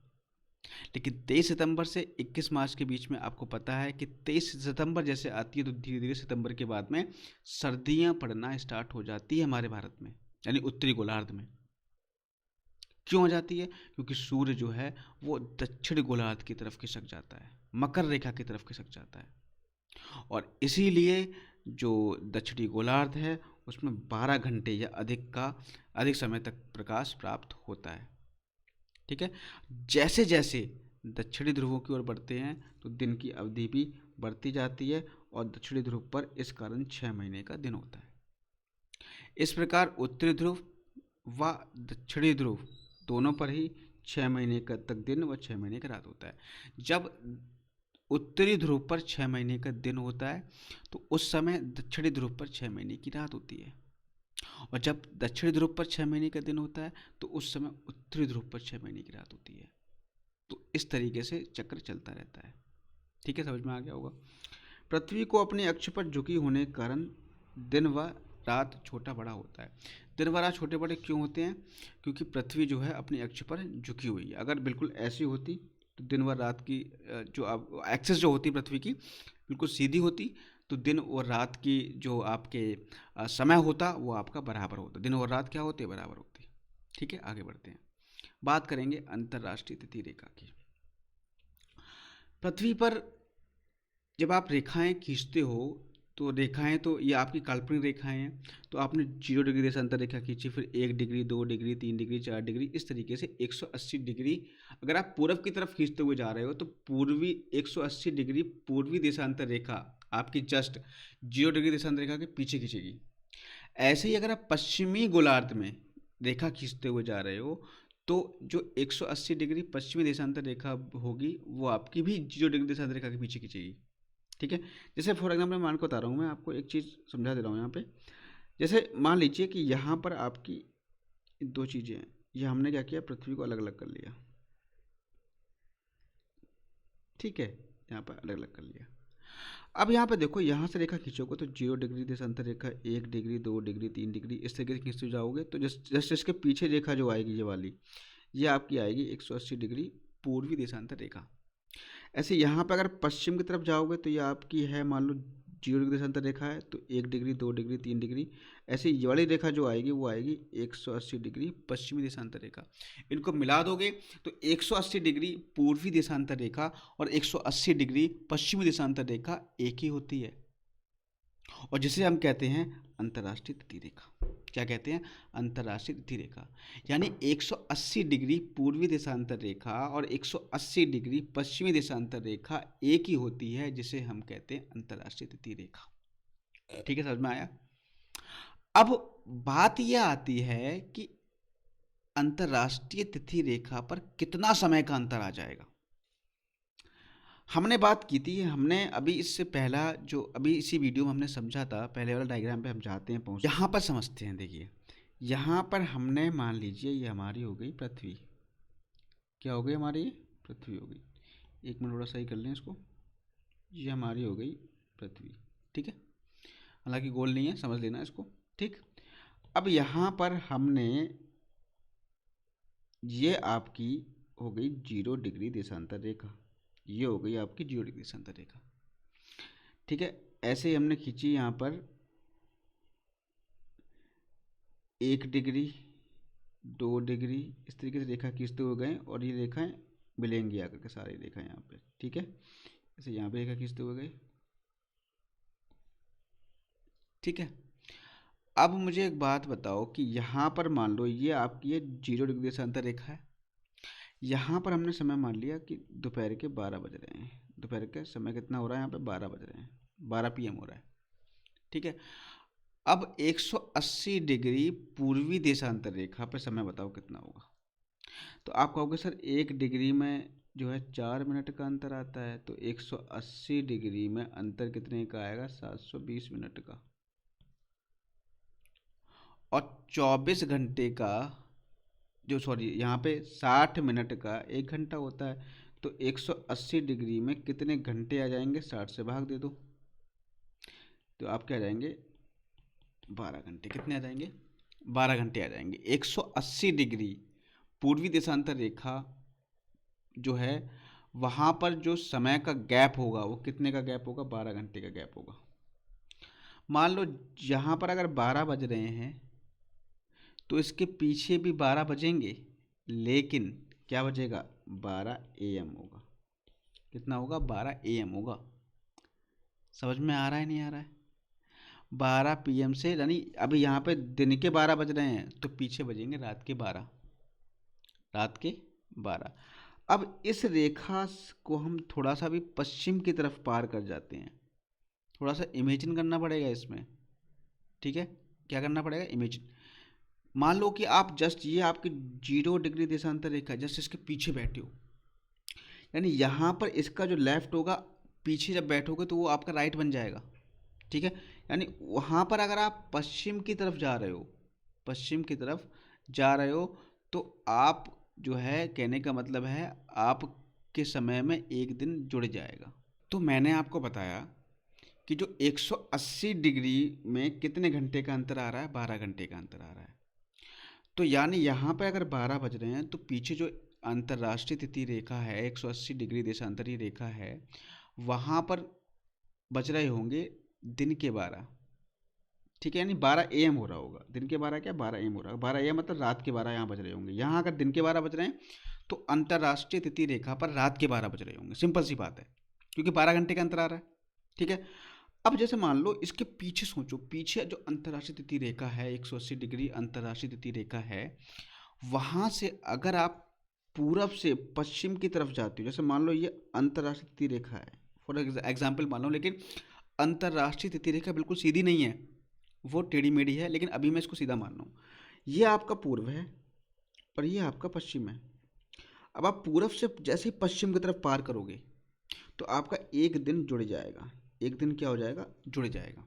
लेकिन 23 सितंबर से 21 मार्च के बीच में आपको पता है कि 23 सितंबर जैसे आती है तो धीरे धीरे सितंबर के बाद में सर्दियां पड़ना स्टार्ट हो जाती है हमारे भारत में, यानी उत्तरी गोलार्ध में। क्यों हो जाती है? क्योंकि सूर्य जो है वो दक्षिण गोलार्ध की तरफ खिसक जाता है, मकर रेखा की तरफ खिसक जाता है, और इसीलिए जो दक्षिणी गोलार्ध है उसमें 12 घंटे या अधिक समय तक प्रकाश प्राप्त होता है। ठीक है। जैसे जैसे दक्षिणी ध्रुवों की ओर बढ़ते हैं तो दिन की अवधि भी बढ़ती जाती है, और दक्षिणी ध्रुव पर इस कारण 6 महीने का दिन होता है। इस प्रकार उत्तरी ध्रुव व दक्षिणी ध्रुव दोनों पर ही 6 महीने का तक दिन व 6 महीने का रात होता है। जब उत्तरी ध्रुव पर 6 महीने का दिन होता है तो उस समय दक्षिणी ध्रुव पर 6 महीने की रात होती है, और जब दक्षिणी ध्रुव पर 6 महीने का दिन होता है तो उस समय उत्तरी ध्रुव पर 6 महीने की रात होती है। तो इस तरीके से चक्र चलता रहता है। ठीक है, समझ में आ गया होगा। पृथ्वी को अपने अक्ष पर झुकी होने के कारण दिन व रात छोटा बड़ा होता है। दिन व रात छोटे बड़े क्यों होते हैं? क्योंकि पृथ्वी जो है अपने अक्ष पर झुकी हुई है। अगर बिल्कुल ऐसी होती तो दिन व रात की जो आप एक्सिस जो होती पृथ्वी की बिल्कुल सीधी होती तो दिन और रात की जो आपके समय होता वो आपका बराबर होता। दिन और रात क्या होते? बराबर होती। ठीक है, आगे बढ़ते हैं। बात करेंगे अंतर्राष्ट्रीय तिथि रेखा की। पृथ्वी पर जब आप रेखाएं खींचते हो तो रेखाएं तो ये आपकी काल्पनिक रेखाएं हैं, तो आपने 0 डिग्री देशांतर रेखा खींची, फिर 1 डिग्री, 2 डिग्री, 3 डिग्री, 4 डिग्री, इस तरीके से 180 डिग्री अगर आप पूर्व की तरफ खींचते हुए जा रहे हो तो पूर्वी 180 डिग्री पूर्वी देशांतर रेखा आपकी जस्ट 0 डिग्री देशांतर रेखा के पीछे खींचेगी। ऐसे ही अगर आप पश्चिमी गोलार्ध में रेखा खींचते हुए जा रहे हो तो जो 180 डिग्री पश्चिमी देशांतर रेखा होगी वो आपकी भी 0 डिग्री देशांतर रेखा के पीछे खींचेगी। ठीक है। जैसे फॉर एग्जाम्पल मान को बता रहा हूँ, मैं आपको एक चीज़ समझा दे रहा हूँ यहाँ पे। जैसे मान लीजिए कि यहाँ पर आपकी दो चीज़ें हैं, ये हमने क्या किया, पृथ्वी को अलग अलग कर लिया। ठीक है, यहाँ पर अलग अलग कर लिया। अब यहाँ पे देखो, यहाँ से रेखा खींचोगे तो 0 डिग्री देशांतर रेखा 1 डिग्री, 2 डिग्री, 3 डिग्री, इस तरीके से खींचते जाओगे तो जस्ट इसके पीछे रेखा जो आएगी ये वाली, ये आपकी आएगी 180 डिग्री पूर्वी देशांतर रेखा। ऐसे यहाँ पे अगर पश्चिम की तरफ जाओगे तो ये आपकी है मान लो 0 डिग्री देशांतर रेखा है, तो 1 डिग्री, 2 डिग्री, 3 डिग्री, ऐसे ये वाली रेखा जो आएगी वो आएगी 180 डिग्री पश्चिमी देशांतर रेखा। इनको मिला दोगे तो 180 डिग्री पूर्वी देशांतर रेखा और 180 डिग्री पश्चिमी देशांतर रेखा एक ही होती है, और जिसे हम कहते हैं अंतर्राष्ट्रीय तिथि रेखा। क्या कहते हैं? अंतर्राष्ट्रीय तिथि रेखा। यानी 180 डिग्री पूर्वी देशांतर रेखा और 180 डिग्री पश्चिमी देशांतर रेखा एक ही होती है, जिसे हम कहते हैं अंतर्राष्ट्रीय तिथि रेखा। ठीक है, समझ में आया? अब बात यह आती है कि अंतर्राष्ट्रीय तिथि रेखा पर कितना समय का अंतर आ जाएगा। हमने बात की थी, हमने अभी इससे पहला जो अभी इसी वीडियो में हमने समझा था, पहले वाला डायग्राम पे हम जाते हैं, पहुँच यहाँ पर समझते हैं। देखिए यहाँ पर हमने मान लीजिए ये हमारी हो गई पृथ्वी। क्या हो गई हमारी? पृथ्वी हो गई। एक मिनट थोड़ा सही कर लें इसको। ये हमारी हो गई पृथ्वी। ठीक है, हालांकि गोल नहीं है, समझ लेना इसको। ठीक, अब यहाँ पर हमने ये आपकी हो गई 0 डिग्री देशांतर रेखा, ये हो गई आपकी 0 डिग्री देशांतर रेखा। ठीक है, ऐसे ही हमने खींची यहाँ पर 1 डिग्री, 2 डिग्री, इस तरीके से रेखा खींचते हुए गए और ये रेखाएं मिलेंगी आकर के, सारी रेखा यहाँ पे। ठीक है, ऐसे यहाँ पे रेखा खींचते हुए गए। ठीक है, अब मुझे एक बात बताओ कि यहाँ पर मान लो ये आपकी ये 0 डिग्री देशांतर रेखा है। यहाँ पर हमने समय मान लिया कि दोपहर के 12 बज रहे हैं। दोपहर के समय कितना हो रहा है यहाँ पे? 12 बज रहे हैं, 12 PM हो रहा है। ठीक है, अब 180 डिग्री पूर्वी देशांतर रेखा पर समय बताओ कितना होगा। तो आप कहोगे सर 1 डिग्री में जो है 4 मिनट का अंतर आता है, तो 180 डिग्री में अंतर कितने का आएगा? 720 मिनट का। और 24 घंटे का जो, सॉरी यहाँ पे 60 मिनट का 1 घंटा होता है, तो 180 डिग्री में कितने घंटे आ जाएंगे? 60 से भाग दे दो, तो आप क्या आ जाएंगे? 12 घंटे। कितने आ जाएंगे? 12 घंटे आ जाएंगे। 180 डिग्री पूर्वी देशांतर रेखा जो है वहाँ पर जो समय का गैप होगा वो कितने का गैप होगा, 12 घंटे का गैप होगा। मान लो यहाँ पर अगर 12 बज रहे हैं तो इसके पीछे भी 12 बजेंगे, लेकिन क्या बजेगा, 12 AM होगा। कितना होगा, 12 AM होगा। समझ में आ रहा है नहीं आ रहा है? 12 PM से, यानी अभी यहाँ पे दिन के 12 बज रहे हैं तो पीछे बजेंगे रात के 12, रात के 12। अब इस रेखा को हम थोड़ा सा भी पश्चिम की तरफ पार कर जाते हैं, थोड़ा सा इमेजिन करना पड़ेगा इसमें, ठीक है? क्या करना पड़ेगा, इमेजिन। मान लो कि आप जस्ट, ये आपकी 0 डिग्री देशांतर रेखा है, जस्ट इसके पीछे बैठे हो, यानी यहाँ पर इसका जो लेफ्ट होगा, पीछे जब बैठोगे तो वो आपका राइट बन जाएगा, ठीक है? यानी वहाँ पर अगर आप पश्चिम की तरफ जा रहे हो, पश्चिम की तरफ जा रहे हो, तो आप जो है, कहने का मतलब है आपके समय में एक दिन जुड़ जाएगा। तो मैंने आपको बताया कि जो 180 डिग्री में कितने घंटे का अंतर आ रहा है, 12 घंटे का अंतर आ रहा है। तो यानी यहाँ पे अगर 12 बज रहे हैं तो पीछे जो अंतर्राष्ट्रीय तिथि रेखा है, 180 डिग्री देशांतरी रेखा है, वहाँ पर बज रहे होंगे दिन के 12, ठीक है? यानी 12 AM हो रहा होगा। दिन के 12 क्या, 12 AM हो रहा है। 12 AM मतलब रात के 12 यहाँ बज रहे होंगे। यहाँ अगर दिन के 12 बज रहे हैं तो अंतर्राष्ट्रीय तिथि रेखा पर रात के 12 बज रहे होंगे। सिंपल सी बात है, क्योंकि 12 घंटे का अंतर आ रहा है, ठीक है? अब जैसे मान लो इसके पीछे सोचो, पीछे जो अंतर्राष्ट्रीय तिथि रेखा है, 180 डिग्री अंतर्राष्ट्रीय तिथि रेखा है, वहाँ से अगर आप पूरब से पश्चिम की तरफ जाते हो, जैसे मान लो ये अंतर्राष्ट्रीय तिथि रेखा है, फॉर एग्जाम्पल मान लो, लेकिन अंतर्राष्ट्रीय तिथि रेखा बिल्कुल सीधी नहीं है, वो टेढ़ी मेढ़ी है, लेकिन अभी मैं इसको सीधा मान रहा हूँ। ये आपका पूर्व है और ये आपका पश्चिम है। अब आप पूरब से जैसे ही पश्चिम की तरफ पार करोगे तो आपका एक दिन जुड़ जाएगा। एक दिन क्या हो जाएगा, जुड़ जाएगा,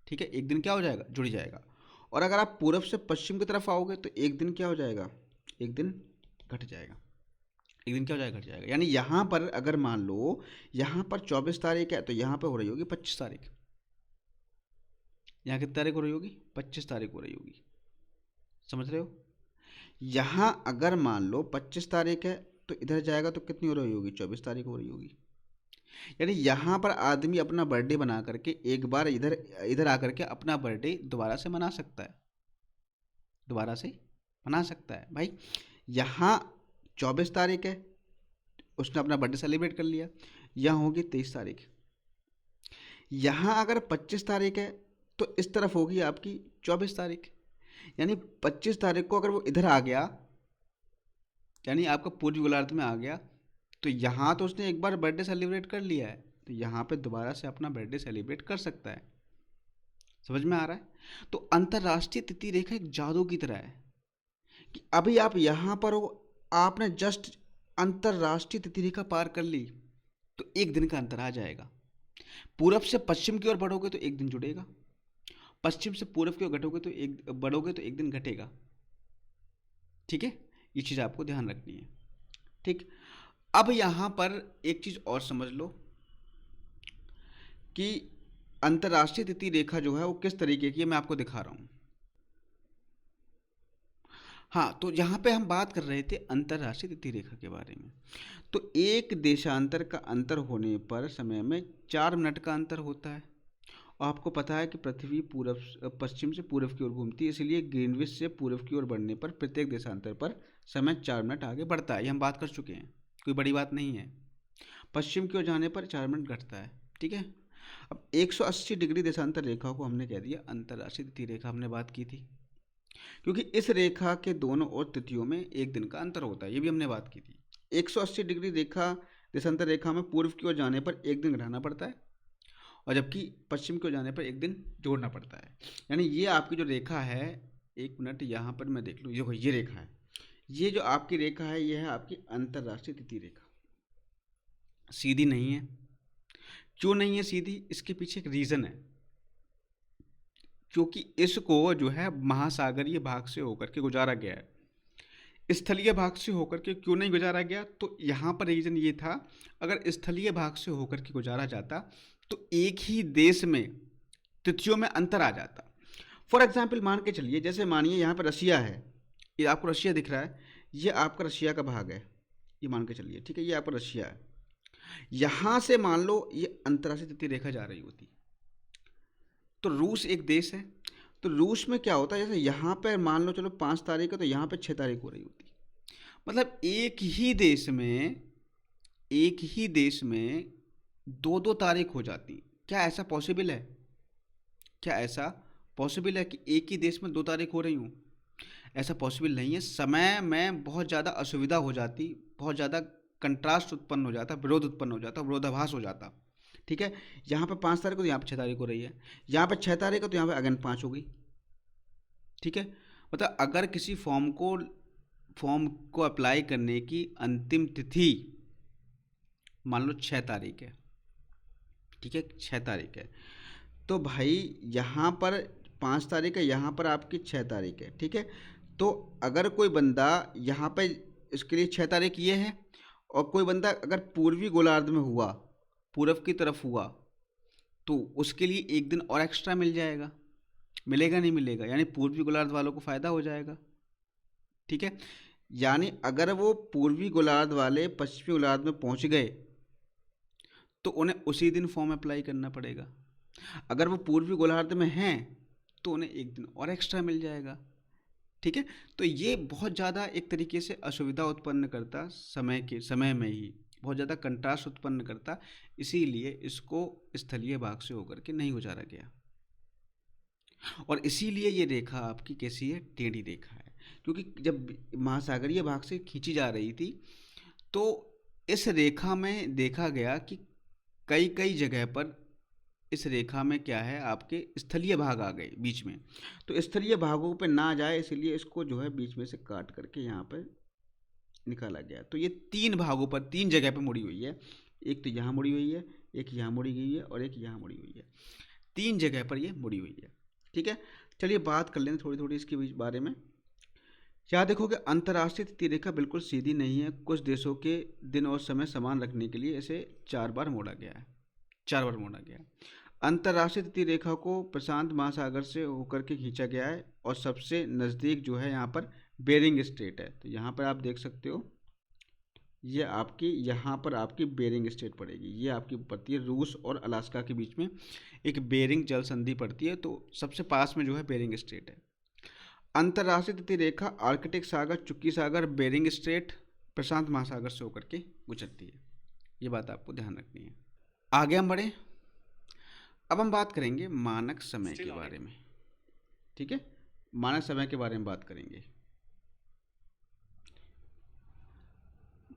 ठीक है? एक दिन क्या हो जाएगा, जुड़ जाएगा। और अगर आप पूरब से पश्चिम की तरफ आओगे तो एक दिन क्या हो जाएगा, एक दिन घट जाएगा। एक दिन क्या हो जाएगा, घट जाएगा। यानी यहाँ पर अगर मान लो यहाँ पर 24 तारीख है तो यहाँ पर हो रही होगी 25 तारीख। यहाँ कितनी तारीख हो रही होगी, 25 तारीख हो रही होगी। समझ रहे हो? यहाँ अगर मान लो 25 तारीख है तो इधर जाएगा तो कितनी हो रही होगी, 24 तारीख हो रही होगी। यानी यहाँ पर आदमी अपना बर्थडे बना करके एक बार इधर इधर आकर के अपना बर्थडे दोबारा से मना सकता है, दोबारा से मना सकता है भाई। यहाँ 24 तारीख है, उसने अपना बर्थडे सेलिब्रेट कर लिया, यहाँ होगी 23 तारीख। यहाँ अगर 25 तारीख है तो इस तरफ होगी आपकी 24 तारीख। यानी 25 तारीख को अगर वो इधर आ गया, यानी आपका पूर्वी गोलार्ध में आ गया, तो यहाँ तो उसने एक बार बर्थडे सेलिब्रेट कर लिया है, तो यहाँ पे दोबारा से अपना बर्थडे सेलिब्रेट कर सकता है। समझ में आ रहा है? तो अंतर्राष्ट्रीय तिथि रेखा एक जादू की तरह है कि अभी आप यहाँ पर हो, आपने जस्ट अंतर्राष्ट्रीय तिथि रेखा पार कर ली तो एक दिन का अंतर आ जाएगा। पूरब से पश्चिम की ओर बढ़ोगे तो एक दिन जुड़ेगा, पश्चिम से पूरब की ओर घटोगे तो बढ़ोगे तो एक दिन घटेगा, ठीक है? ये चीज़ आपको ध्यान रखनी है, ठीक? अब यहाँ पर एक चीज़ और समझ लो कि अंतर्राष्ट्रीय तिथि रेखा जो है वो किस तरीके की है, मैं आपको दिखा रहा हूँ। हाँ, तो यहाँ पे हम बात कर रहे थे अंतर्राष्ट्रीय तिथि रेखा के बारे में। तो एक देशांतर का अंतर होने पर समय में 4 मिनट का अंतर होता है। और आपको पता है कि पृथ्वी पश्चिम से पूर्व की ओर घूमती है, इसलिए ग्रीनविच से पूर्व की ओर बढ़ने पर प्रत्येक देशांतर पर समय 4 मिनट आगे बढ़ता है। ये हम बात कर चुके हैं, कोई बड़ी बात नहीं है। पश्चिम की ओर जाने पर 4 मिनट घटता है, ठीक है? अब 180 डिग्री देशांतर रेखा को हमने कह दिया अंतर्राष्ट्रीय तिथि रेखा, हमने बात की थी, क्योंकि इस रेखा के दोनों ओर तिथियों में एक दिन का अंतर होता है, ये भी हमने बात की थी। 180 डिग्री रेखा देशांतर रेखा में पूर्व की ओर जाने पर एक दिन घटाना पड़ता है, और जबकि पश्चिम की ओर जाने पर एक दिन जोड़ना पड़ता है। यानी ये आपकी जो रेखा है, एक मिनट यहाँ पर मैं देख लूँ, देखो ये रेखा है, ये जो आपकी रेखा है ये है आपकी अंतर्राष्ट्रीय तिथि रेखा। सीधी नहीं है। क्यों नहीं है सीधी? इसके पीछे एक रीज़न है, क्योंकि इसको जो है महासागरीय भाग से होकर के गुजारा गया है। स्थलीय भाग से होकर के क्यों नहीं गुजारा गया? तो यहाँ पर रीज़न ये था, अगर स्थलीय भाग से होकर के गुजारा जाता तो एक ही देश में तिथियों में अंतर आ जाता। फॉर एग्जाम्पल मान के चलिए, जैसे मानिए यहाँ पर रशिया है, ये आपको रशिया दिख रहा है, ये आपका रशिया का भाग है, ये मान के चलिए, ठीक है, ये आपका रशिया है। यहाँ से मान लो ये अंतर्राष्ट्रीय तृतीय रेखा जा रही होती, तो रूस एक देश है, तो रूस में क्या होता है, जैसे यहाँ पे मान लो चलो 5 तारीख है, तो यहाँ पे 6 तारीख हो रही होती। मतलब एक ही देश में दो दो तारीख हो जाती। क्या ऐसा पॉसिबल है? क्या ऐसा पॉसिबल है कि एक ही देश में 2 तारीख हो रही हूँ? ऐसा पॉसिबल नहीं है। समय में बहुत ज़्यादा असुविधा हो जाती, बहुत ज़्यादा कंट्रास्ट उत्पन्न हो जाता, विरोध उत्पन्न हो जाता, विरोधाभास हो जाता, ठीक है। यहाँ पे 5 तारीख को, तो यहाँ पे 6 तारीख हो रही है, यहाँ पे 6 तारीख को, तो यहाँ पे अगेन 5 हो गई, ठीक है। मतलब अगर किसी फॉर्म को अप्लाई करने की अंतिम तिथि मान लो 6 तारीख है, ठीक है, 6 तारीख है, तो भाई यहाँ पर 5 तारीख है, यहाँ पर आपकी 6 तारीख है, ठीक है। तो अगर कोई बंदा यहाँ पे, इसके लिए 6 तारीख ये है, और कोई बंदा अगर पूर्वी गोलार्ध में हुआ, पूरब की तरफ हुआ, तो उसके लिए एक दिन और एक्स्ट्रा मिल जाएगा। मिलेगा नहीं मिलेगा? यानी पूर्वी गोलार्ध वालों को फ़ायदा हो जाएगा, ठीक है। यानी अगर वो पूर्वी गोलार्ध वाले पश्चिमी गोलार्ध में पहुंच गए, तो उन्हें उसी दिन फॉर्म अप्लाई करना पड़ेगा। अगर वो पूर्वी गोलार्ध में हैं, तो उन्हें एक दिन और एक्स्ट्रा मिल जाएगा, ठीक है। तो ये बहुत ज़्यादा एक तरीके से असुविधा उत्पन्न करता, समय में ही बहुत ज़्यादा कंट्रास्ट उत्पन्न करता, इसीलिए इसको स्थलीय भाग से होकर के नहीं गुजारा गया। और इसीलिए ये रेखा आपकी कैसी है? टेढ़ी रेखा है, क्योंकि जब महासागरीय भाग से खींची जा रही थी, तो इस रेखा में देखा गया कि कई कई जगह पर इस रेखा में क्या है, आपके स्थलीय भाग आ गए बीच में, तो स्थलीय भागों पे ना जाए, इसलिए इसको जो है बीच में से काट करके यहाँ पर निकाला गया। तो ये 3 भागों पर, 3 जगह पर मुड़ी हुई है। एक तो यहाँ मुड़ी हुई है, एक यहाँ मुड़ी गई है, और एक यहाँ मुड़ी हुई है। 3 जगह पर ये मुड़ी हुई है, ठीक है। चलिए बात कर लें थोड़ी थोड़ी इसके बारे में। यहाँ देखोगे अंतर्राष्ट्रीय तृतीय रेखा बिल्कुल सीधी नहीं है। कुछ देशों के दिन और समय समान रखने के लिए इसे 4 बार मोड़ा गया है, 4 बार मोड़ा गया है। अंतर्राष्ट्रीय तृतीय रेखा को प्रशांत महासागर से होकर के खींचा गया है, और सबसे नज़दीक जो है यहाँ पर बेरिंग स्ट्रेट है। तो यहाँ पर आप देख सकते हो, ये आपकी यहाँ पर आपकी बेरिंग स्ट्रेट पड़ेगी, ये आपकी पड़ती है रूस और अलास्का के बीच में एक बेरिंग जल संधि पड़ती है, तो सबसे पास में जो है बेरिंग स्ट्रेट है। अंतर्राष्ट्रीय तृतीय रेखा आर्कटिक सागर, चुक्की सागर, बेरिंग स्ट्रेट, प्रशांत महासागर से होकर के गुजरती है। ये बात आपको ध्यान रखनी है। आगे हम बढ़े, अब हम बात करेंगे मानक समय के बारे में, ठीक है। मानक समय के बारे में बात करेंगे।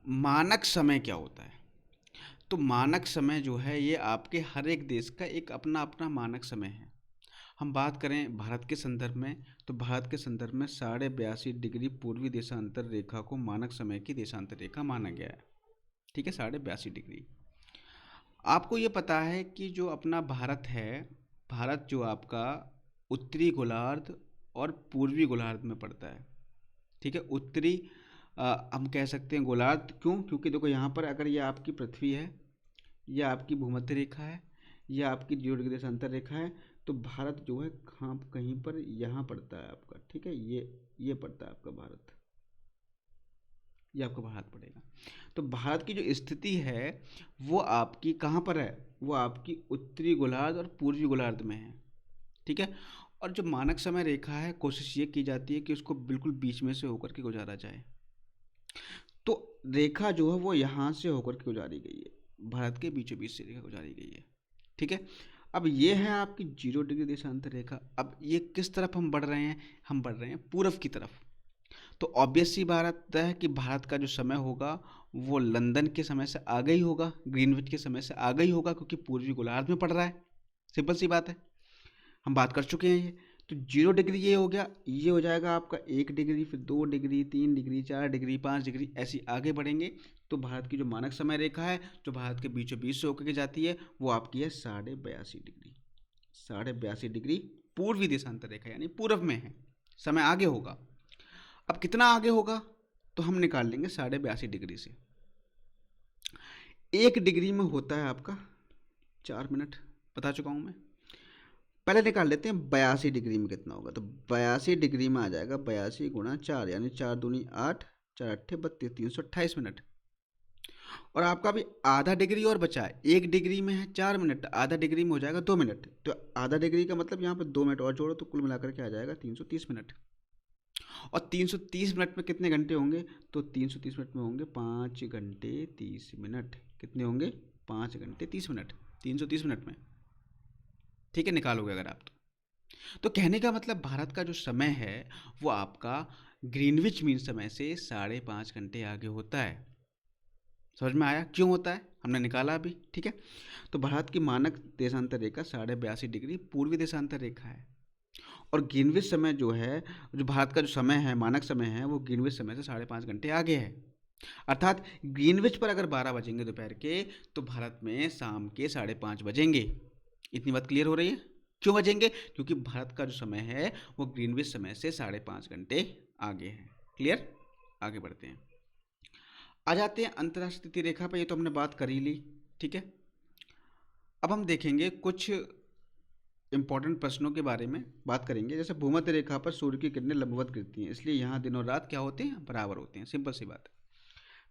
मानक समय क्या होता है? तो मानक समय जो है, ये आपके हर एक देश का एक अपना अपना मानक समय है। हम बात करें भारत के संदर्भ में, तो भारत के संदर्भ में 82.5 डिग्री पूर्वी देशांतर रेखा को मानक समय की देशांतर रेखा माना गया है, ठीक है, 82.5 डिग्री। आपको ये पता है कि जो अपना भारत है, भारत जो आपका उत्तरी गोलार्ध और पूर्वी गोलार्ध में पड़ता है, ठीक है। उत्तरी हम कह सकते हैं गोलार्ध, क्यों? क्योंकि देखो यहाँ पर अगर ये आपकी पृथ्वी है, यह आपकी भूमध्य रेखा है, यह आपकी 0 डिग्री देशांतर रेखा है, तो भारत जो है कहाँ, कहीं पर यहाँ पड़ता है आपका, ठीक है। ये पड़ता है आपका भारत, ये आपका भारत पड़ेगा। तो भारत की जो स्थिति है वो आपकी कहाँ पर है? वो आपकी उत्तरी गोलार्ध और पूर्वी गोलार्ध में है, ठीक है। और जो मानक समय रेखा है, कोशिश ये की जाती है कि उसको बिल्कुल बीच में से होकर के गुजारा जाए। तो रेखा जो है वो यहाँ से होकर के गुजारी गई है, भारत के बीचों बीच से रेखा गुजारी गई है, ठीक है। अब ये है आपकी 0 डिग्री देशांतर रेखा। अब ये किस तरफ हम बढ़ रहे हैं? हम बढ़ रहे हैं पूर्व की तरफ। तो ऑब्वियस सी बात है कि भारत का जो समय होगा वो लंदन के समय से आगे ही होगा, ग्रीनविच के समय से आगे ही होगा, क्योंकि पूर्वी गोलार्ध में पड़ रहा है। सिंपल सी बात है, हम बात कर चुके हैं ये। तो 0 डिग्री ये हो गया, ये हो जाएगा आपका 1 डिग्री, फिर 2 डिग्री, 3 डिग्री, 4 डिग्री, 5 डिग्री, ऐसी आगे बढ़ेंगे। तो भारत की जो मानक समय रेखा है, जो भारत के बीचों बीच से होकर के जाती है, वो आपकी है 82.5 डिग्री। 82.5 डिग्री पूर्वी देशांतर रेखा, यानी पूर्व में है, समय आगे होगा। अब कितना आगे होगा? तो हम निकाल लेंगे 82.5 डिग्री से। 1 डिग्री में होता है आपका 4 मिनट, बता चुका हूँ मैं। पहले निकाल लेते हैं 82 डिग्री में कितना होगा। तो 82 डिग्री में आ जाएगा 82 × 4, यानी 4 दूनी 8, 4 अट्ठे 32, 328 मिनट। और आपका भी आधा डिग्री और बचा है। 1 डिग्री में है 4 मिनट, आधा डिग्री में हो जाएगा 2 मिनट। तो आधा डिग्री का मतलब यहाँ पे 2 मिनट और जोड़ो तो कुल मिलाकर के आ जाएगा 330 मिनट। और 330 मिनट में कितने घंटे होंगे? तो 330 मिनट में होंगे 5 घंटे 30 मिनट। कितने होंगे? 5 घंटे 30 मिनट 330 मिनट में। ठीक है, निकालोगे अगर आप तो कहने का मतलब भारत का जो समय है वो आपका ग्रीनविच मीन समय से 5.5 घंटे आगे होता है। समझ में आया क्यों होता है? हमने निकाला अभी। ठीक है, तो भारत की मानक देशांतर रेखा 82.5 डिग्री पूर्वी देशांतर रेखा है। और ग्रीनविच समय जो है, जो भारत का जो समय है, मानक समय है, वो ग्रीनविच समय से 5.5 घंटे आगे है। अर्थात ग्रीनविच पर अगर 12 बजेंगे दोपहर के, तो भारत में शाम के 5:30 बजेंगे। इतनी बात क्लियर हो रही है? क्यों बजेंगे? क्योंकि भारत का जो समय है वो ग्रीनविच समय से 5.5 घंटे आगे है। क्लियर? आगे बढ़ते हैं। आ जाते हैं अंतर्राष्ट्रीय तिथि रेखा पर। ये तो हमने बात कर ही ली। ठीक है, अब हम देखेंगे कुछ इंपॉर्टेंट प्रश्नों के बारे में बात करेंगे। जैसे भूमध्य रेखा पर सूर्य की किरणें लंबवत गिरती हैं, इसलिए यहाँ दिन और रात क्या होते हैं? बराबर होते हैं। सिंपल सी बात है।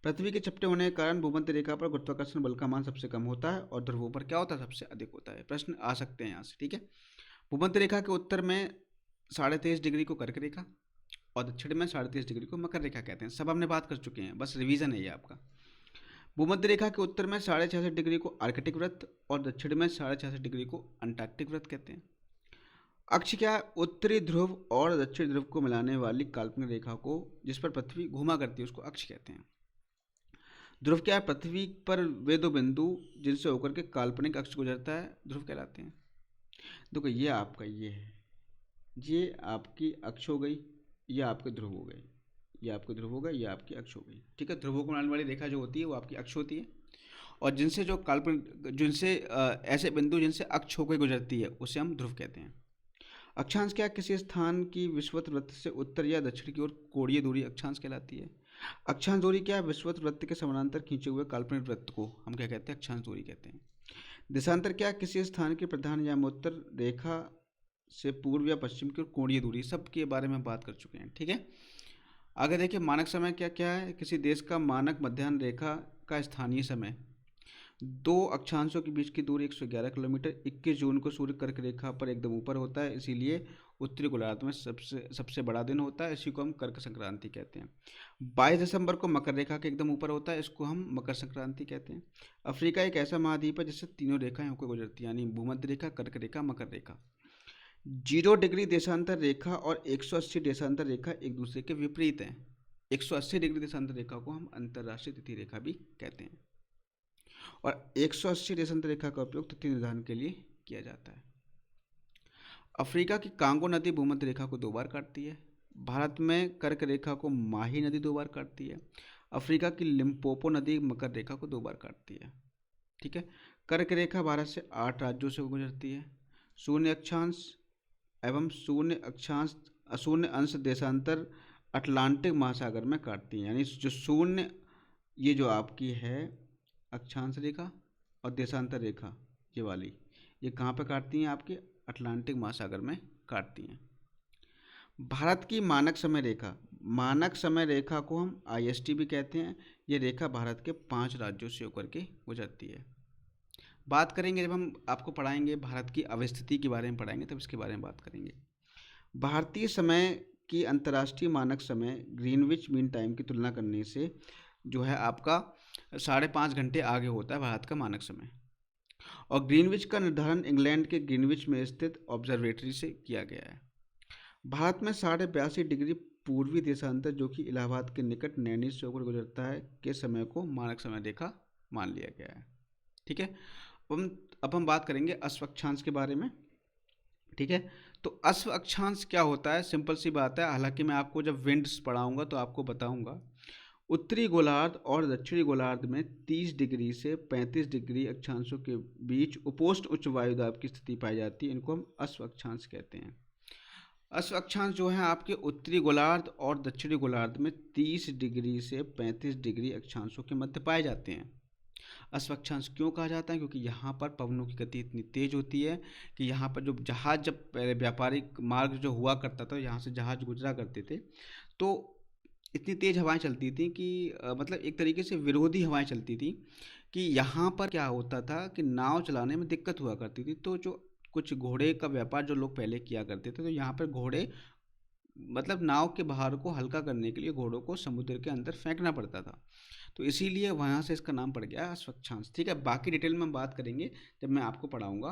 पृथ्वी के चपटे होने के कारण भूमध्य रेखा पर गुरुत्वाकर्षण बल का मान सबसे कम होता है और ध्रुवों पर क्या होता है? सबसे अधिक होता है। प्रश्न आ सकते हैं यहाँ से। ठीक है, भूमध्य रेखा के उत्तर में 23.5 डिग्री को कर्क रेखा और दक्षिण में 23.5 डिग्री को मकर रेखा कहते हैं। सब हमने बात कर चुके हैं, बस रिवीजन है ये आपका। भूमध्य रेखा के उत्तर में 66.5 डिग्री को आर्कटिक व्रत और दक्षिण में 66.5 डिग्री को अंटार्कटिक व्रत कहते हैं। अक्ष क्या है? उत्तरी ध्रुव और दक्षिण ध्रुव को मिलाने वाली काल्पनिक रेखा को जिस पर पृथ्वी घूमा करती है उसको अक्ष कहते हैं। ध्रुव क्या है? पृथ्वी पर वे दो बिंदु जिनसे होकर के काल्पनिक अक्ष गुजरता है ध्रुव कहलाते हैं। देखो ये आपका ये है, ये आपकी अक्ष हो गई, ये आपके ध्रुव हो गए। ये आपके ध्रुव हो गए, ये आपकी अक्ष हो गई। ठीक है, ध्रुवों को मिलाने वाली रेखा जो होती है वो आपकी अक्ष होती है। और जिनसे जो काल्पनिक जिनसे ऐसे बिंदु जिनसे अक्ष होकर गुजरती है उसे हम ध्रुव कहते हैं। अक्षांश क्या? किसी स्थान की विषुवत वृत्त से उत्तर या दक्षिण की ओर कोणीय दूरी अक्षांश कहलाती है। अक्षांश दूरी क्या है? विषुवत वृत्त के समानांतर खींचे हुए काल्पनिक वृत्त को हम क्या कहते हैं? अक्षांश दूरी कहते हैं। देशांतर क्या है? किसी स्थान की प्रधान या उत्तर रेखा से पूर्व या पश्चिम की ओर कोणीय दूरी। सब के बारे में बात कर चुके हैं। ठीक है, आगे देखिए मानक समय क्या क्या है? किसी देश का मानक मध्याह्न रेखा का स्थानीय समय। दो अक्षांशों के बीच की दूरी 111 किलोमीटर। 21 जून को सूर्य कर्क रेखा पर एकदम ऊपर होता है, इसीलिए उत्तरी गोलार्ध में सबसे बड़ा दिन होता है। इसी को हम कर्क संक्रांति कहते हैं। 22 दिसंबर को मकर रेखा के एकदम ऊपर होता है, इसको हम मकर संक्रांति कहते हैं। अफ्रीका एक ऐसा महाद्वीप है जिससे तीनों रेखाएं होकर गुजरती हैं, यानी भूमध्य रेखा, कर्क रेखा, मकर रेखा। 0 डिग्री देशांतर रेखा और 180 देशांतर रेखा एक दूसरे के विपरीत हैं। 180 डिग्री देशांतर रेखा को हम अंतर्राष्ट्रीय तिथि रेखा भी कहते हैं और 180 देशांतर रेखा का उपयोग तिथि निर्धारण के लिए किया जाता है। अफ्रीका की कांगो नदी भूमध्य रेखा को 2 बार काटती है। भारत में कर्क रेखा को माही नदी 2 बार काटती है। अफ्रीका की लिम्पोपो नदी मकर रेखा को 2 बार काटती है। ठीक है, कर्क रेखा भारत से 8 राज्यों से गुजरती है। शून्य अक्षांश एवं शून्य अंश देशांतर अटलांटिक महासागर में काटती है। यानी जो शून्य, ये जो आपकी है अक्षांश रेखा और देशांतर रेखा, ये वाली, ये कहाँ पे काटती हैं? आपके अटलांटिक महासागर में काटती हैं। भारत की मानक समय रेखा को हम IST भी कहते हैं। ये रेखा भारत के 5 राज्यों से होकर के गुजरती है। बात करेंगे जब हम आपको पढ़ाएंगे भारत की अवस्थिति के बारे में पढ़ाएंगे तब इसके बारे में बात करेंगे। भारतीय समय की अंतर्राष्ट्रीय मानक समय ग्रीनविच मीन टाइम की तुलना करने से जो है आपका 5.5 घंटे आगे होता है भारत का मानक समय। और ग्रीनविच का निर्धारण इंग्लैंड के ग्रीनविच में स्थित ऑब्जर्वेटरी से किया गया है। भारत में 82.5 डिग्री पूर्वी देशांतर जो कि इलाहाबाद के निकट नैनी से होकर गुजरता है के समय को मानक समय रेखा मान लिया गया है। ठीक है, अब हम बात करेंगे अश्व अक्षांश के बारे में। ठीक है, तो अश्व अक्षांश क्या होता है? सिंपल सी बात है, हालांकि मैं आपको जब विंड्स पढ़ाऊंगा तो आपको बताऊंगा। उत्तरी गोलार्ध और दक्षिणी गोलार्ध में 30 डिग्री से 35 डिग्री अक्षांशों के बीच उपोष्ण उच्च वायुदाब की स्थिति पाई जाती है। इनको हम अश्व अक्षांश कहते हैं। अश्व अक्षांश जो है आपके उत्तरी गोलार्ध और दक्षिणी गोलार्ध में 30 डिग्री से 35 डिग्री अक्षांशों के मध्य पाए जाते हैं। अश्व अक्षांश क्यों कहा जाता है? क्योंकि यहाँ पर पवनों की गति इतनी तेज होती है कि यहाँ पर जो जहाज, जब पहले व्यापारिक मार्ग जो हुआ करता था, यहाँ से जहाज गुजरा करते थे, तो इतनी तेज़ हवाएं चलती थी कि मतलब एक तरीके से विरोधी हवाएं चलती थी कि यहाँ पर क्या होता था कि नाव चलाने में दिक्कत हुआ करती थी। तो जो कुछ घोड़े का व्यापार जो लोग पहले किया करते थे, तो यहाँ पर घोड़े मतलब नाव के भार को हल्का करने के लिए घोड़ों को समुद्र के अंदर फेंकना पड़ता था। तो इसीलिए वहाँ से इसका नाम पड़ गया स्वच्छांश। ठीक है, बाकी डिटेल में हम बात करेंगे जब मैं आपको पढ़ाऊँगा,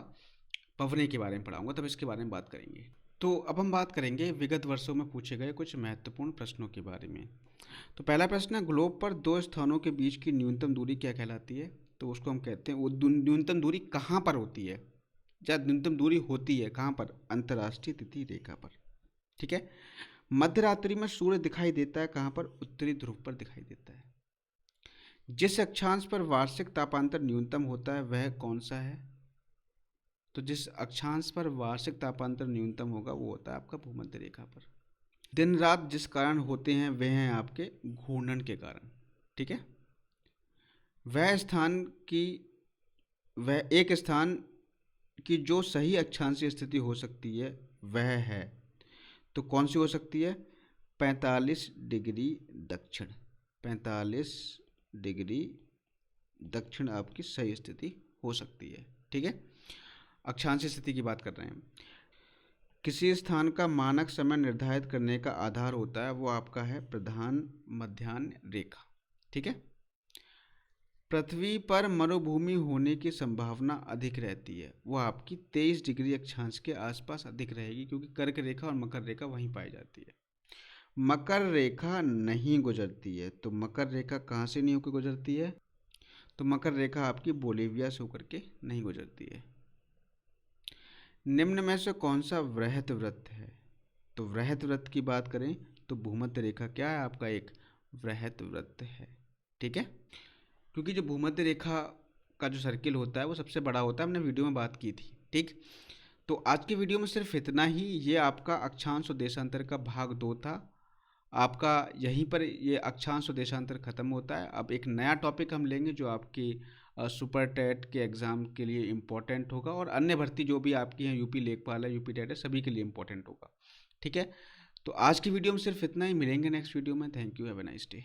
पवने के बारे में पढ़ाऊँगा, तब इसके बारे में बात करेंगे। तो अब हम बात करेंगे विगत वर्षों में पूछे गए कुछ महत्वपूर्ण प्रश्नों के बारे में। तो पहला प्रश्न है, ग्लोब पर दो स्थानों के बीच की न्यूनतम दूरी क्या कहलाती है? तो उसको हम कहते हैं, वो न्यूनतम दूरी कहाँ पर होती है, या न्यूनतम दूरी होती है कहाँ पर? अंतर्राष्ट्रीय तिथि रेखा पर। ठीक है। मध्य रात्रि में सूर्य दिखाई देता है कहाँ पर? उत्तरी ध्रुव पर दिखाई देता है। जिस अक्षांश पर वार्षिक तापांतर न्यूनतम होता है वह कौन सा है? तो जिस अक्षांश पर वार्षिक तापांतर न्यूनतम होगा वो होता है आपका भूमध्य रेखा पर। दिन रात जिस कारण होते हैं वे हैं आपके घूर्णन के कारण। ठीक है। वह स्थान की वह एक स्थान की जो सही अक्षांशीय स्थिति हो सकती है वह है, तो कौन सी हो सकती है? 45 डिग्री दक्षिण। 45 डिग्री दक्षिण आपकी सही स्थिति हो सकती है। ठीक है, अक्षांशीय स्थिति की बात कर रहे हैं। किसी स्थान का मानक समय निर्धारित करने का आधार होता है वो आपका है प्रधान मध्याह्न रेखा। ठीक है। पृथ्वी पर मरुभूमि होने की संभावना अधिक रहती है, वो आपकी 23 डिग्री अक्षांश के आसपास अधिक रहेगी, क्योंकि कर्क रेखा और मकर रेखा वहीं पाई जाती है। मकर रेखा नहीं गुजरती है, तो मकर रेखा कहाँ से नहीं होकर गुजरती है? तो मकर रेखा आपकी बोलिविया से होकर के नहीं गुजरती है। निम्न में से कौन सा वृहत वृत्त है? तो वृहत वृत्त की बात करें तो भूमध्य रेखा क्या है आपका? एक वृहत वृत्त है। ठीक है, क्योंकि जो भूमध्य रेखा का जो सर्किल होता है वो सबसे बड़ा होता है, हमने वीडियो में बात की थी। ठीक, तो आज की वीडियो में सिर्फ इतना ही। ये आपका अक्षांश और देशांतर का भाग 2 था। आपका यहीं पर ये अक्षांश और देशांतर खत्म होता है। अब एक नया टॉपिक हम लेंगे जो आपकी सुपर टेट के एग्ज़ाम के लिए इम्पोर्टेंट होगा, और अन्य भर्ती जो भी आपकी हैं, यूपी लेखपाल है, यूपी टेट है, सभी के लिए इम्पोर्टेंट होगा। ठीक है, तो आज की वीडियो में सिर्फ इतना ही। मिलेंगे नेक्स्ट वीडियो में। Thank you, have a nice day.